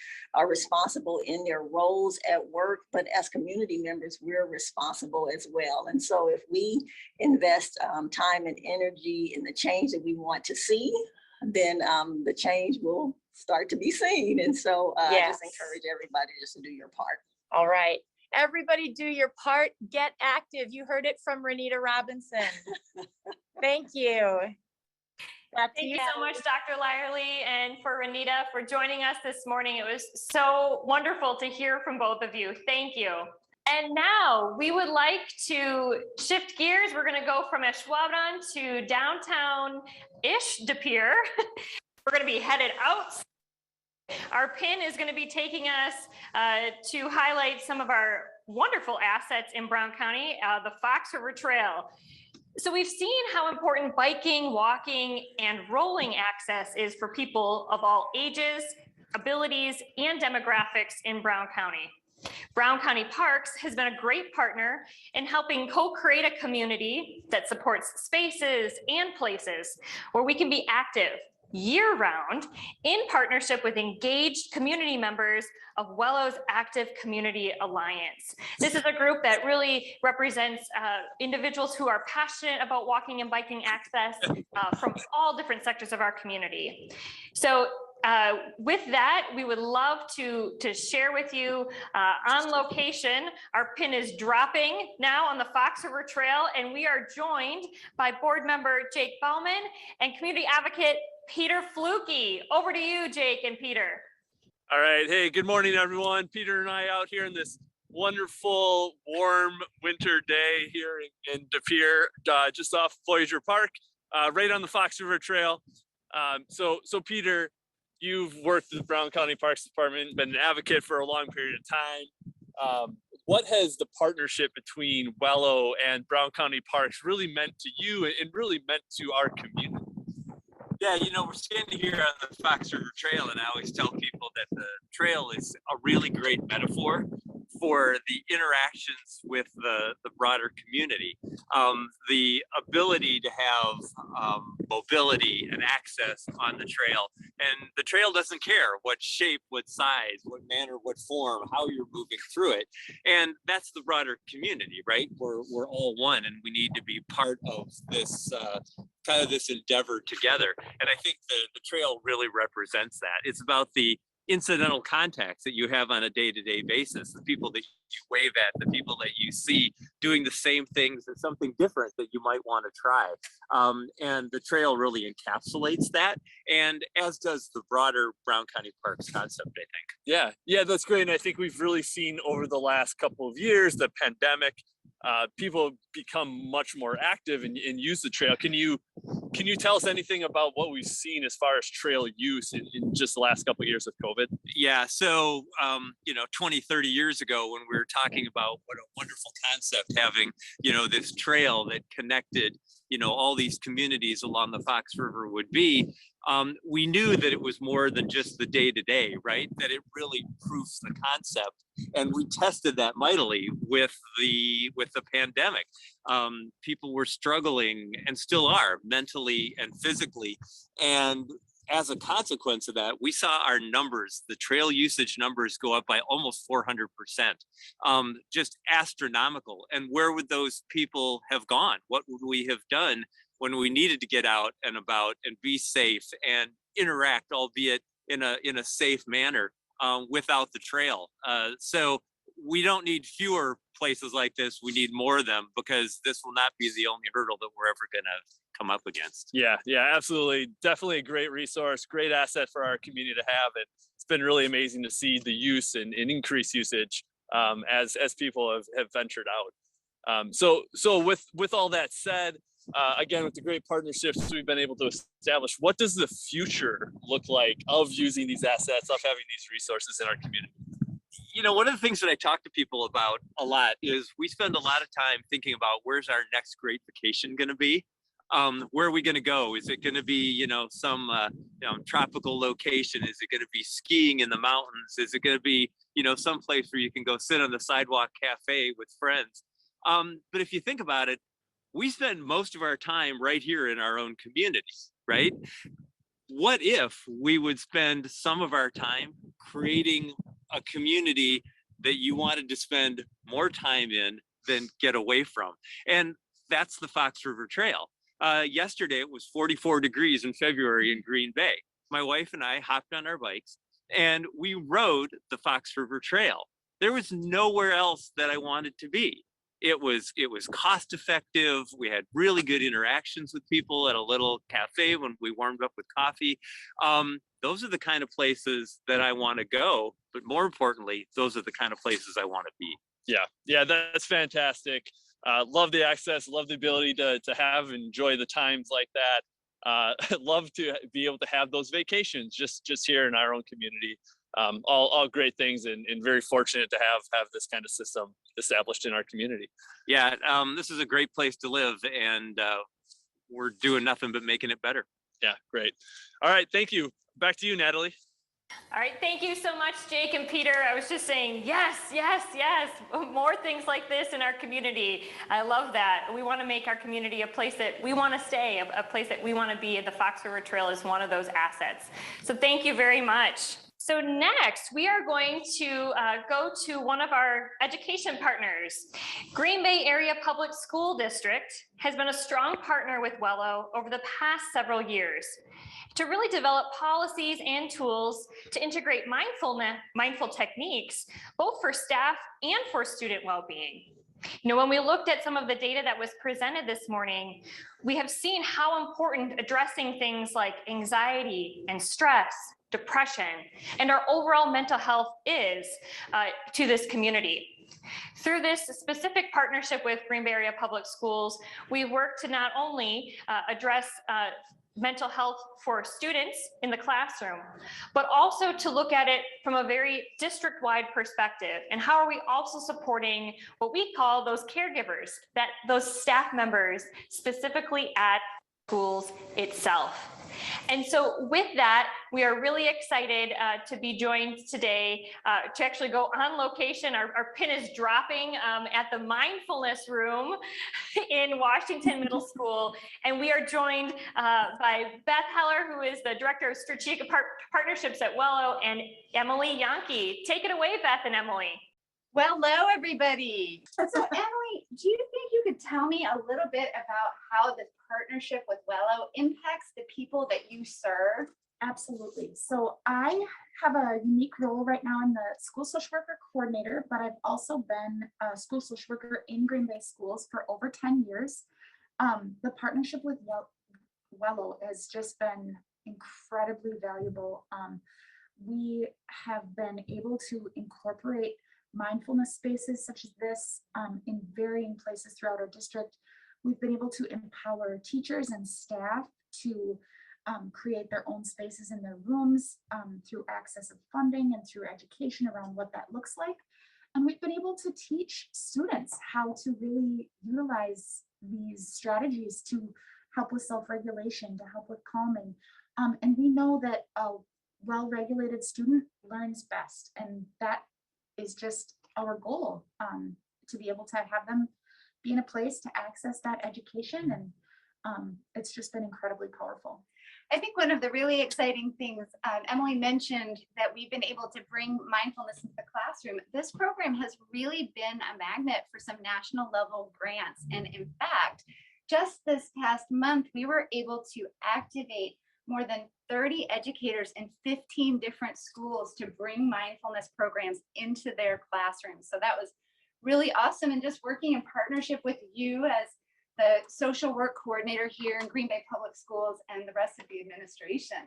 H: responsible in their roles at work, but as community members, we're responsible as well. And so if we invest time and energy in the change that we want to see, then the change will start to be seen. And so I
G: Yes.
H: just encourage everybody just to do your part.
G: All right. Everybody do your part. Get active. You heard it from Renita Robinson. Thank you. Back to
A: Thank you so
G: Natalie.
A: much, Dr. Lyerly, and for Renita for joining us this morning. It was so wonderful to hear from both of you. Thank you. And now we would like to shift gears. We're going to go from Ashwaubenon to downtown-ish De Pere. We're going to be headed out. Our pin is going to be taking us to highlight some of our wonderful assets in Brown County, the Fox River Trail. So we've seen how important biking, walking, and rolling access is for people of all ages, abilities, and demographics in Brown County. Brown County Parks has been a great partner in helping co-create a community that supports spaces and places where we can be active year-round in partnership with engaged community members of Wello's Active Community Alliance. This is a group that really represents individuals who are passionate about walking and biking access from all different sectors of our community. So with that, we would love to share with you on location. Our pin is dropping now on the Fox River Trail, and we are joined by board member Jake Bauman and community advocate Peter Fluke. Over to you, Jake and Peter.
I: All right. Hey, good morning, everyone. Peter and I out here in this wonderful, warm winter day here in De Pere, just off Voyager Park, right on the Fox River Trail. So Peter, you've worked with the Brown County Parks Department, been an advocate for a long period of time. What has the partnership between Wello and Brown County Parks really meant to you and really meant to our community?
J: Yeah, we're standing here on the Fox River Trail, and I always tell people that the trail is a really great metaphor for the interactions with the broader community. The ability to have mobility and access on the trail, and the trail doesn't care what shape, what size, what manner, what form, how you're moving through it. And that's the broader community, right? We're all one, and we need to be part of this kind of this endeavor together. And I think the trail really represents that. It's about the incidental contacts that you have on a day-to-day basis, the people that you wave at, the people that you see doing the same things or something different that you might want to try. And the trail really encapsulates that, and as does the broader Brown County Parks concept, I think.
I: Yeah, that's great. And I think we've really seen over the last couple of years, the pandemic, people become much more active and use the trail. Can you tell us anything about what we've seen as far as trail use in just the last couple of years of COVID?
J: Yeah, so 20, 30 years ago, when we were talking about what a wonderful concept having this trail that connected all these communities along the Fox River would be, we knew that it was more than just the day-to-day, right? That it really proves the concept. And we tested that mightily with the pandemic. People were struggling and still are mentally and physically. And as a consequence of that, we saw our numbers, the trail usage numbers, go up by almost 400%, just astronomical. And where would those people have gone? What would we have done when we needed to get out and about and be safe and interact, albeit in a safe manner, without the trail? So we don't need fewer places like this. We need more of them, because this will not be the only hurdle that we're ever going to come up against.
I: Yeah, absolutely. Definitely a great resource, great asset for our community to have. And it's been really amazing to see the use and increased usage as people have ventured out. So with all that said, again, with the great partnerships we've been able to establish, what does the future look like of using these assets, of having these resources in our community?
J: One of the things that I talk to people about a lot is we spend a lot of time thinking about where's our next great vacation going to be. Where are we going to go? Is it going to be, some tropical location? Is it going to be skiing in the mountains? Is it going to be, some place where you can go sit on the sidewalk cafe with friends? But if you think about it, we spend most of our time right here in our own community, right? What if we would spend some of our time creating a community that you wanted to spend more time in than get away from? And that's the Fox River Trail. Yesterday, it was 44 degrees in February in Green Bay. My wife and I hopped on our bikes and we rode the Fox River Trail. There was nowhere else that I wanted to be. It was cost effective. We had really good interactions with people at a little cafe when we warmed up with coffee. Those are the kind of places that I want to go, but more importantly, those are the kind of places I want to be.
I: Yeah, that's fantastic. Love the access, love the ability to have and enjoy the times like that. Love to be able to have those vacations just here in our own community. All great things, and very fortunate to have this kind of system established in our community.
J: Yeah, this is a great place to live, and we're doing nothing but making it better.
I: Yeah, great. All right, thank you. Back to you, Natalie.
A: All right, thank you so much, Jake and Peter. I was just saying, yes, more things like this in our community. I love that. We want to make our community a place that we want to stay, a place that we want to be. The Fox River Trail is one of those assets. So thank you very much. So next, we are going to go to one of our education partners. Green Bay Area Public School District has been a strong partner with Wello over the past several years to really develop policies and tools to integrate mindful techniques, both for staff and for student well-being. When we looked at some of the data that was presented this morning, we have seen how important addressing things like anxiety and stress, depression, and our overall mental health is to this community. Through this specific partnership with Green Bay Area Public Schools, we work to not only address mental health for students in the classroom, but also to look at it from a very district-wide perspective. And how are we also supporting what we call those caregivers, those staff members specifically at schools itself. And so with that, we are really excited to be joined today to actually go on location. Our pin is dropping at the mindfulness room in Washington Middle School. And we are joined by Beth Heller, who is the Director of Strategic Partnerships at Wello, and Emily Yankee. Take it away, Beth and Emily.
K: Well, hello, everybody. So Emily, do you think you could tell me a little bit about how this partnership with Wello impacts the people that you serve?
L: Absolutely. So I have a unique role right now. I'm the school social worker coordinator, but I've also been a school social worker in Green Bay schools for over 10 years. The partnership with Wello has just been incredibly valuable. We have been able to incorporate mindfulness spaces such as this in varying places throughout our district. We've been able to empower teachers and staff to create their own spaces in their rooms through access of funding and through education around what that looks like. And we've been able to teach students how to really utilize these strategies to help with self-regulation, to help with calming. And we know that a well-regulated student learns best, and that is just our goal, to be able to have them be in a place to access that education. And it's just been incredibly powerful.
K: I think one of the really exciting things, Emily mentioned that we've been able to bring mindfulness into the classroom. This program has really been a magnet for some national level grants. And in fact, just this past month, we were able to activate more than 30 educators in 15 different schools to bring mindfulness programs into their classrooms. So that was really awesome. And just working in partnership with you as the social work coordinator here in Green Bay Public Schools and the rest of the administration.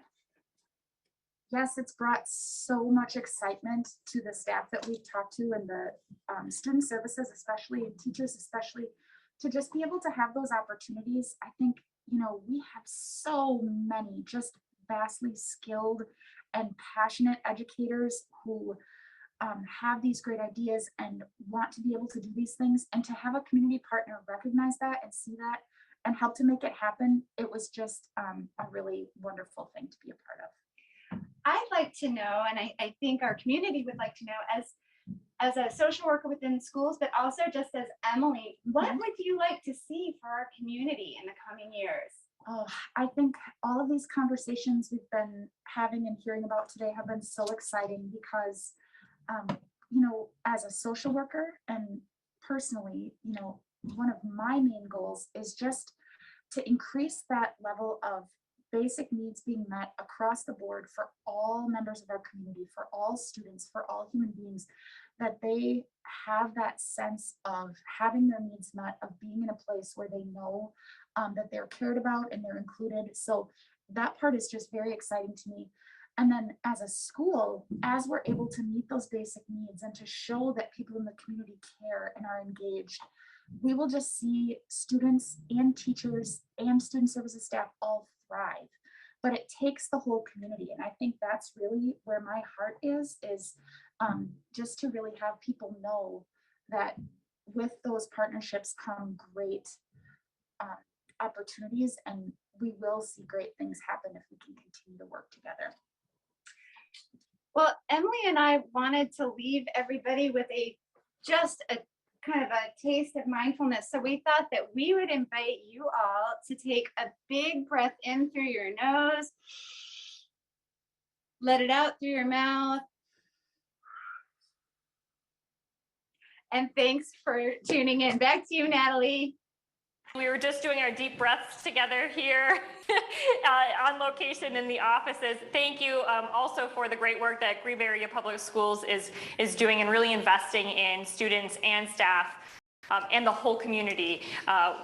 L: Yes, it's brought so much excitement to the staff that we've talked to, and the student services, especially, and teachers especially, to just be able to have those opportunities. I think, you know, we have so many just vastly skilled and passionate educators who have these great ideas and want to be able to do these things, and to have a community partner recognize that and see that and help to make it happen. It was just a really wonderful thing to be a part of.
K: I'd like to know, and I think our community would like to know, as a social worker within schools, but also just as Emily, what would you like to see for our community in the coming years?
L: Oh, I think all of these conversations we've been having and hearing about today have been so exciting because, you know, as a social worker and personally, you know, one of my main goals is just to increase that level of basic needs being met across the board for all members of our community, for all students, for all human beings, that they have that sense of having their needs met, of being in a place where they know that they're cared about and they're included. So that part is just very exciting to me. And then as a school, as we're able to meet those basic needs and to show that people in the community care and are engaged, we will just see students and teachers and student services staff all thrive. But it takes the whole community. And I think that's really where my heart is just to really have people know that with those partnerships come great opportunities, and we will see great things happen if we can continue to work together.
K: Well, Emily and I wanted to leave everybody with just a kind of a taste of mindfulness. So we thought that we would invite you all to take a big breath in through your nose, let it out through your mouth. And thanks for tuning in. Back to you, Natalie.
A: We were just doing our deep breaths together here on location in the offices. Thank you also for the great work that Green Bay Area Public Schools is doing and really investing in students and staff and the whole community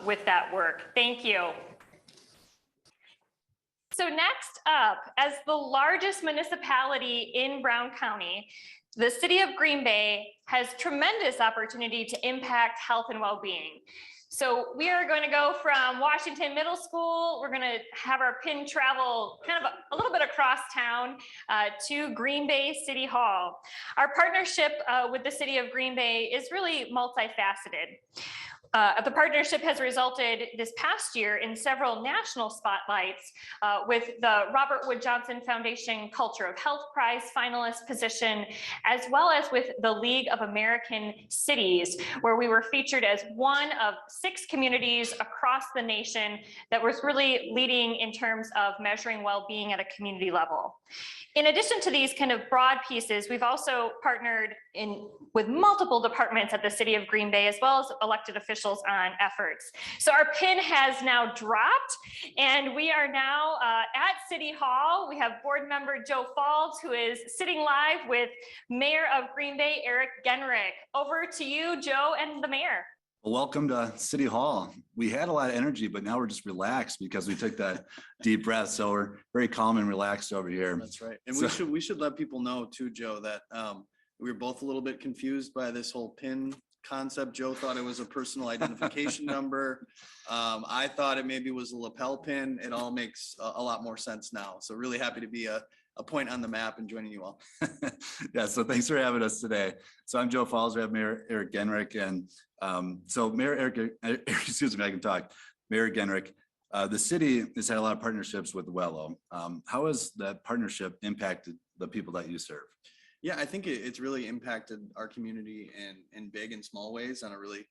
A: with that work. Thank you. So next up, as the largest municipality in Brown County, the city of Green Bay has tremendous opportunity to impact health and well-being. So we are going to go from Washington Middle School. We're going to have our pin travel kind of a little bit across town to Green Bay City Hall. Our partnership with the city of Green Bay is really multifaceted. The partnership has resulted this past year in several national spotlights with the Robert Wood Johnson Foundation Culture of Health Prize finalist position, as well as with the League of American Cities, where we were featured as one of 6 communities across the nation that was really leading in terms of measuring well-being at a community level. In addition to these kind of broad pieces, we've also partnered with multiple departments at the city of Green Bay, as well as elected officials on efforts. So our pin has now dropped, and we are now at City Hall. We have board member Joe Falls, who is sitting live with Mayor of Green Bay, Eric Genrich. Over to you, Joe, and the mayor.
M: Welcome to City Hall. We had a lot of energy, but now we're just relaxed because we took that deep breath. So we're very calm and relaxed over here.
N: That's right. And we should let people know too, Joe, that we were both a little bit confused by this whole PIN concept. Joe thought it was a personal identification number. I thought it maybe was a lapel pin. It all makes a lot more sense now. So really happy to be a a point on the map and joining you all.
M: Yeah, so thanks for having us today. So I'm Joe Falls, we have Mayor Eric Genrich, and so Mayor Eric, excuse me, I can talk. Mayor Genrich, the city has had a lot of partnerships with Wello. How has that partnership impacted the people that you serve?
N: Yeah, I think it's really impacted our community in big and small ways on a really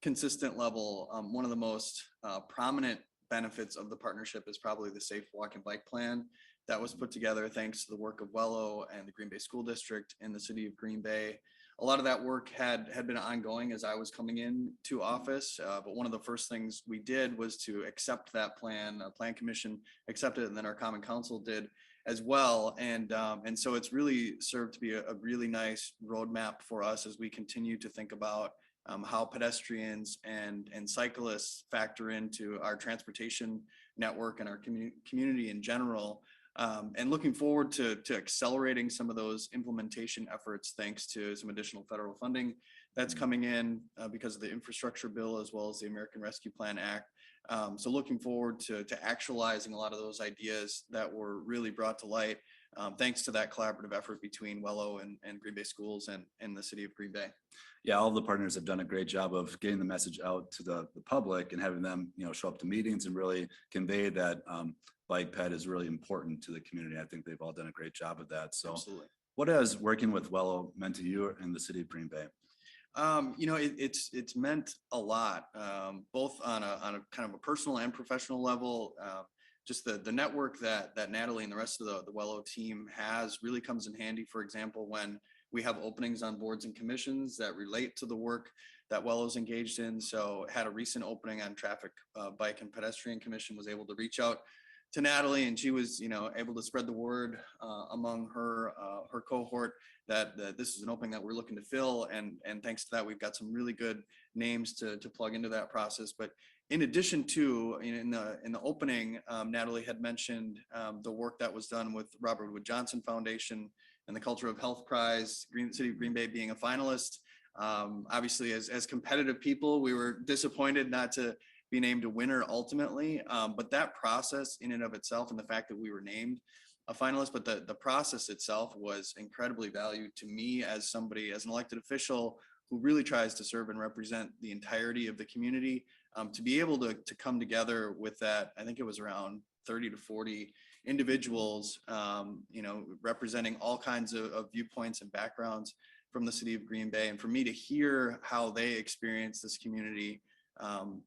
N: consistent level. One of the most prominent benefits of the partnership is probably the Safe Walk and Bike Plan that was put together thanks to the work of Wello and the Green Bay School District in the city of Green Bay. A lot of that work had been ongoing as I was coming into office, but one of the first things we did was to accept that plan. The Plan Commission accepted it, and then our Common Council did as well. And so it's really served to be a really nice roadmap for us as we continue to think about how pedestrians and cyclists factor into our transportation network and our community in general. And looking forward to accelerating some of those implementation efforts thanks to some additional federal funding that's coming in because of the infrastructure bill as well as the American Rescue Plan Act. So looking forward to actualizing a lot of those ideas that were really brought to light thanks to that collaborative effort between Wello and Green Bay Schools and the city of Green Bay.
M: Yeah, all of the partners have done a great job of getting the message out to the public and having them, show up to meetings and really convey that bike ped is really important to the community. I think they've all done a great job of that. So
N: absolutely.
M: What has working with Wello meant to you and the city of Green Bay?
N: It's meant a lot, both on a kind of a personal and professional level. Just the network that Natalie and the rest of the Wello team has really comes in handy. For example, when we have openings on boards and commissions that relate to the work that Wello's engaged in. So had a recent opening on Traffic, Bike and Pedestrian Commission, was able to reach out to Natalie, and she was, able to spread the word among her cohort that this is an opening that we're looking to fill, and thanks to that, we've got some really good names to plug into that process. But in addition to, in the opening, Natalie had mentioned the work that was done with Robert Wood Johnson Foundation and the Culture of Health Prize, City of Green Bay being a finalist. Obviously, as competitive people, we were disappointed not to be named a winner ultimately, but that process in and of itself, and the fact that we were named a finalist, but the process itself was incredibly valued to me as somebody, as an elected official who really tries to serve and represent the entirety of the community, to be able to come together with that. I think it was around 30 to 40 individuals, representing all kinds of viewpoints and backgrounds from the city of Green Bay. And for me to hear how they experience this community,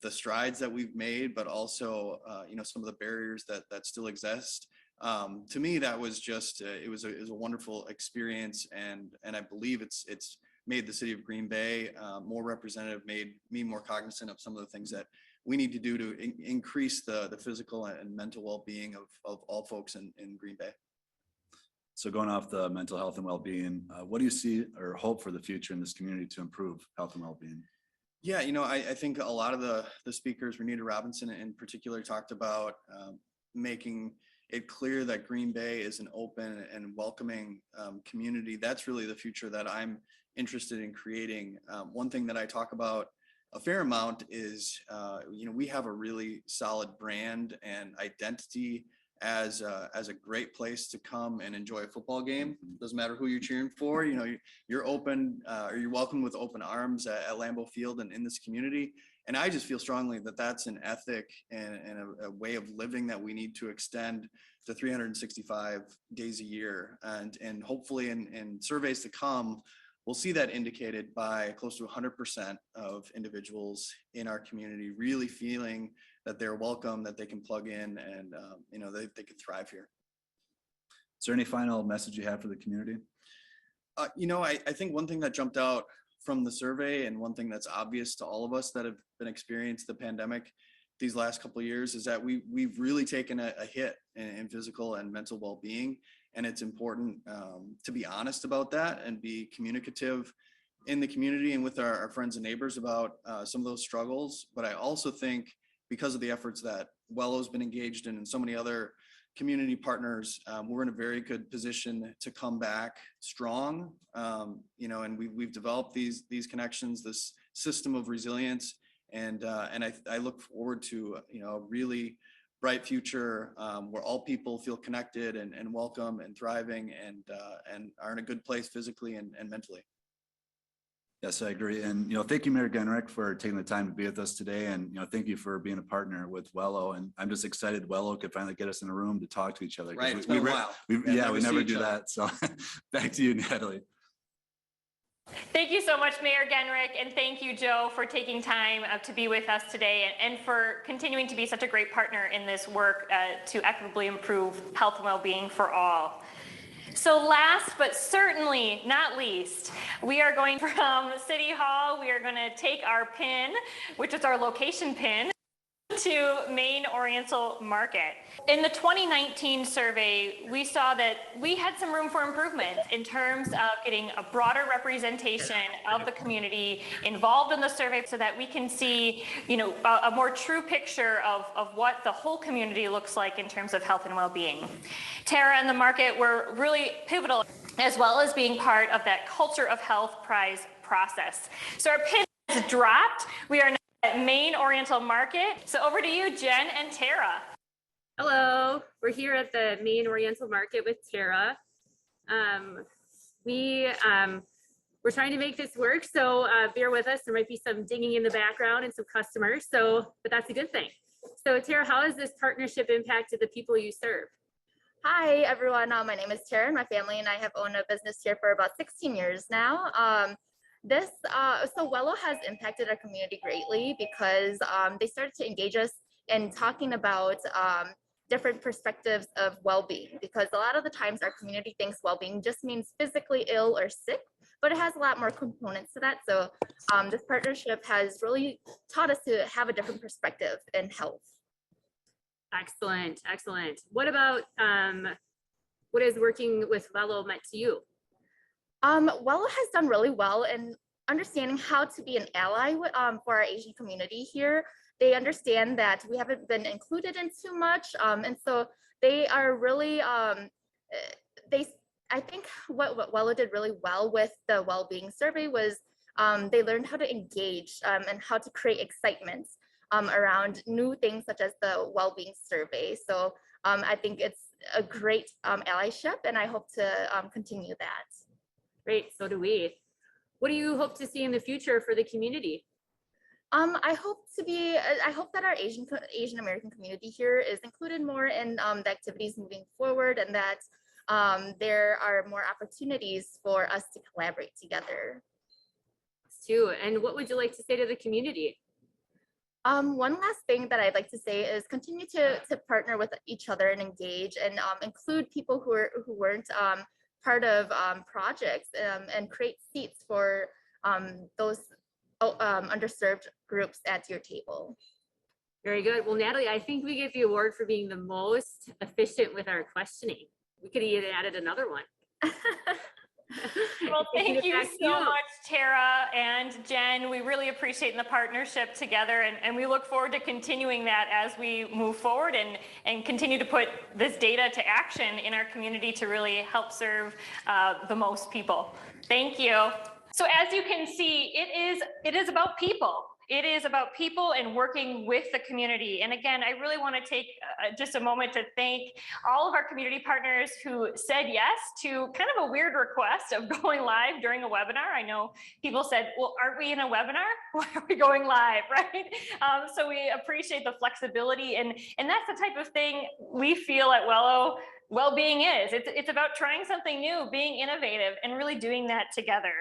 N: the strides that we've made, but also, some of the barriers that still exist. To me, that was just, it was a wonderful experience. And I believe it's made the city of Green Bay more representative, made me more cognizant of some of the things that we need to do to increase the physical and mental well-being of all folks in Green Bay.
M: So going off the mental health and well-being, what do you see or hope for the future in this community to improve health and well-being?
N: Yeah, I think a lot of the speakers, Renita Robinson in particular, talked about making it clear that Green Bay is an open and welcoming community. That's really the future that I'm interested in creating. One thing that I talk about a fair amount is, we have a really solid brand and identity as a great place to come and enjoy a football game. Doesn't matter who you're cheering for, you're open, or you're welcome with open arms at Lambeau Field and in this community. And I just feel strongly that that's an ethic and a way of living that we need to extend to 365 days a year. And hopefully in surveys to come, we'll see that indicated by close to 100% of individuals in our community really feeling that they're welcome, that they can plug in, and they could thrive here.
M: Is there any final message you have for the community?
N: I think one thing that jumped out from the survey, and one thing that's obvious to all of us that have been experienced the pandemic these last couple of years, is that we've really taken a hit in physical and mental well-being. And it's important to be honest about that and be communicative in the community and with our friends and neighbors about some of those struggles. But I also think because of the efforts that Wello's been engaged in and so many other community partners, we're in a very good position to come back strong. And we've developed these connections, this system of resilience. And I look forward to, a really bright future where all people feel connected and welcome and thriving and are in a good place physically and mentally.
M: Yes, I agree. And, thank you, Mayor Genrich, for taking the time to be with us today. And, thank you for being a partner with Wello. And I'm just excited Wello could finally get us in a room to talk to each other.
N: Right, it's been a while.
M: We
N: never
M: never
N: see
M: do
N: each other.
M: that. So back to you, Natalie.
A: Thank you so much, Mayor Genrich, and thank you, Joe, for taking time to be with us today and for continuing to be such a great partner in this work to equitably improve health and well-being for all. So last but certainly not least, we are going from City Hall, we are going to take our pin, which is our location pin, to Main Oriental Market. In the 2019 survey, we saw that we had some room for improvement in terms of getting a broader representation of the community involved in the survey so that we can see, a more true picture of what the whole community looks like in terms of health and well-being. Tara and the market were really pivotal, as well as being part of that Culture of Health Prize process. So our pin has dropped. We are now at Main Oriental Market. So over to you, Jen and Tara.
O: Hello, we're here at the Main Oriental Market with Tara. We're trying to make this work, so bear with us. There might be some dinging in the background and some customers, but that's a good thing. So Tara, how has this partnership impacted the people you serve?
P: Hi, everyone. My name is Tara, and my family and I have owned a business here for about 16 years now. So Wello has impacted our community greatly because they started to engage us in talking about different perspectives of well-being, because a lot of the times our community thinks well-being just means physically ill or sick, but it has a lot more components to that. So this partnership has really taught us to have a different perspective in health.
O: Excellent, excellent. What about what is working with Wello meant to you?
P: Wello has done really well in understanding how to be an ally for our Asian community here. They understand that we haven't been included in too much, and so they are really, I think what Wello did really well with the well-being survey was they learned how to engage and how to create excitement around new things such as the well-being survey. So I think it's a great allyship, and I hope to continue that.
O: Great, so do we. What do you hope to see in the future for the community?
P: I hope that our Asian American community here is included more in the activities moving forward, and that there are more opportunities for us to collaborate together.
O: Too. And what would you like to say to the community?
P: One last thing that I'd like to say is continue to partner with each other and engage and include people who weren't part of projects and create seats for those underserved groups at your table.
O: Very good. Well, Natalie, I think we get the award for being the most efficient with our questioning. We could have even added another one.
A: Well, thank you so much, Tara and Jen. We really appreciate the partnership together, and we look forward to continuing that as we move forward and continue to put this data to action in our community to really help serve the most people. Thank you. So as you can see, it is about people. It is about people and working with the community. And again, I really want to take just a moment to thank all of our community partners who said yes to kind of a weird request of going live during a webinar. I know people said, well, aren't we in a webinar? Why are we going live, right? So we appreciate the flexibility. And that's the type of thing we feel at Wello well-being is. It's about trying something new, being innovative, and really doing that together.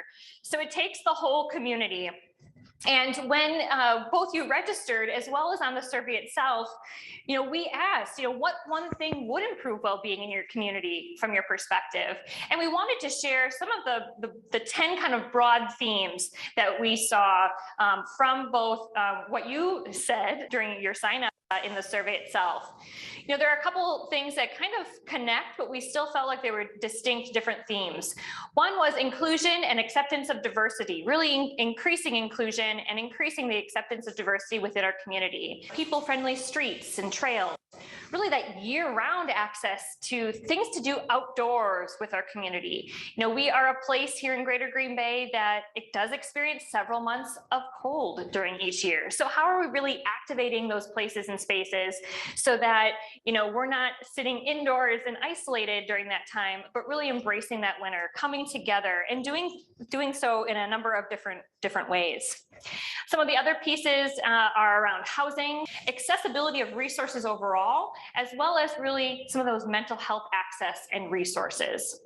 A: So it takes the whole community. And when both you registered as well as on the survey itself, we asked, what one thing would improve well-being in your community from your perspective? And we wanted to share some of the 10 kind of broad themes that we saw from both what you said during your sign up in the survey itself. There are a couple things that kind of connect, but we still felt like they were distinct, different themes. One was inclusion and acceptance of diversity, really increasing inclusion and increasing the acceptance of diversity within our community. People-friendly streets and trails, really that year-round access to things to do outdoors with our community. You know, we are a place here in Greater Green Bay that it does experience several months of cold during each year. So how are we really activating those places and spaces so that, you know, we're not sitting indoors and isolated during that time, but really embracing that winter, coming together and doing so in a number of different ways. Some of the other pieces are around housing, accessibility of resources overall, as well as really some of those mental health access and resources.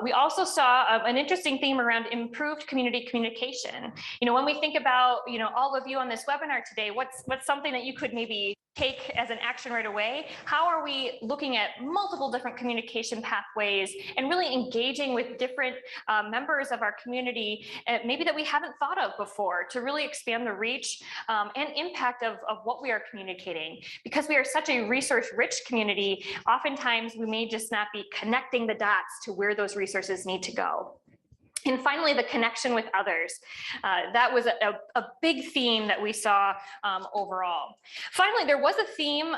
A: We also saw an interesting theme around improved community communication. You know, when we think about, you know, all of you on this webinar today, what's something that you could maybe take as an action right away? How are we looking at multiple different communication pathways and really engaging with different members of our community, maybe that we haven't thought of before, to really expand the reach and impact of what we are communicating? Because we are such a resource-rich community, oftentimes we may just not be connecting the dots to where those resources need to go. And finally, the connection with others. That was a big theme that we saw overall. Finally, there was a theme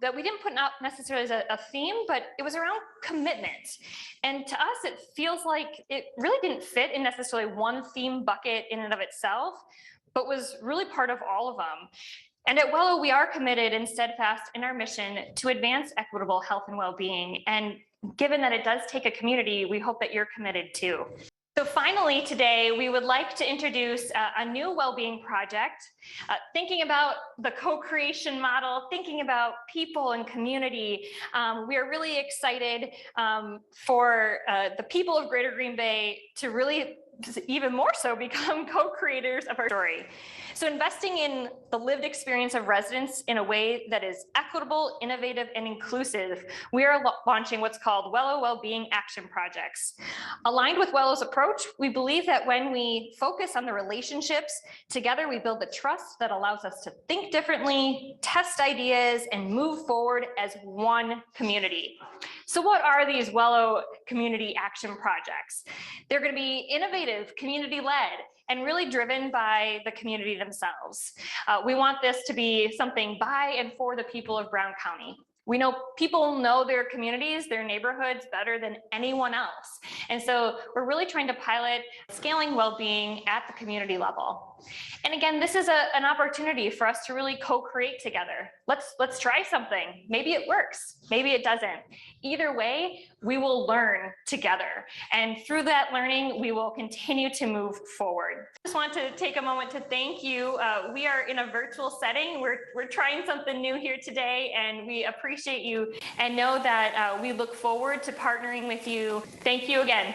A: that we didn't put out necessarily as a theme, but it was around commitment. And to us, it feels like it really didn't fit in necessarily one theme bucket in and of itself, but was really part of all of them. And at Wello, we are committed and steadfast in our mission to advance equitable health and well-being. And given that it does take a community, we hope that you're committed too. So finally today, we would like to introduce a new well-being project, thinking about the co-creation model, thinking about people and community. We are really excited for the people of Greater Green Bay to really even more so become co-creators of our story. So investing in the lived experience of residents in a way that is equitable, innovative, and inclusive, we are launching what's called Wello Wellbeing Action Projects. Aligned with Wello's approach, we believe that when we focus on the relationships, together we build the trust that allows us to think differently, test ideas, and move forward as one community. So what are these Wello community action projects? They're going to be innovative, community-led, and really driven by the community themselves. We want this to be something by and for the people of Brown County. We know people know their communities, their neighborhoods better than anyone else. And so we're really trying to pilot scaling well-being at the community level. And again, this is an opportunity for us to really co-create together. Let's try something. Maybe it works, maybe it doesn't. Either way, we will learn together. And through that learning, we will continue to move forward. I just want to take a moment to thank you. We are in a virtual setting. We're trying something new here today, and we appreciate you and know that we look forward to partnering with you. Thank you again.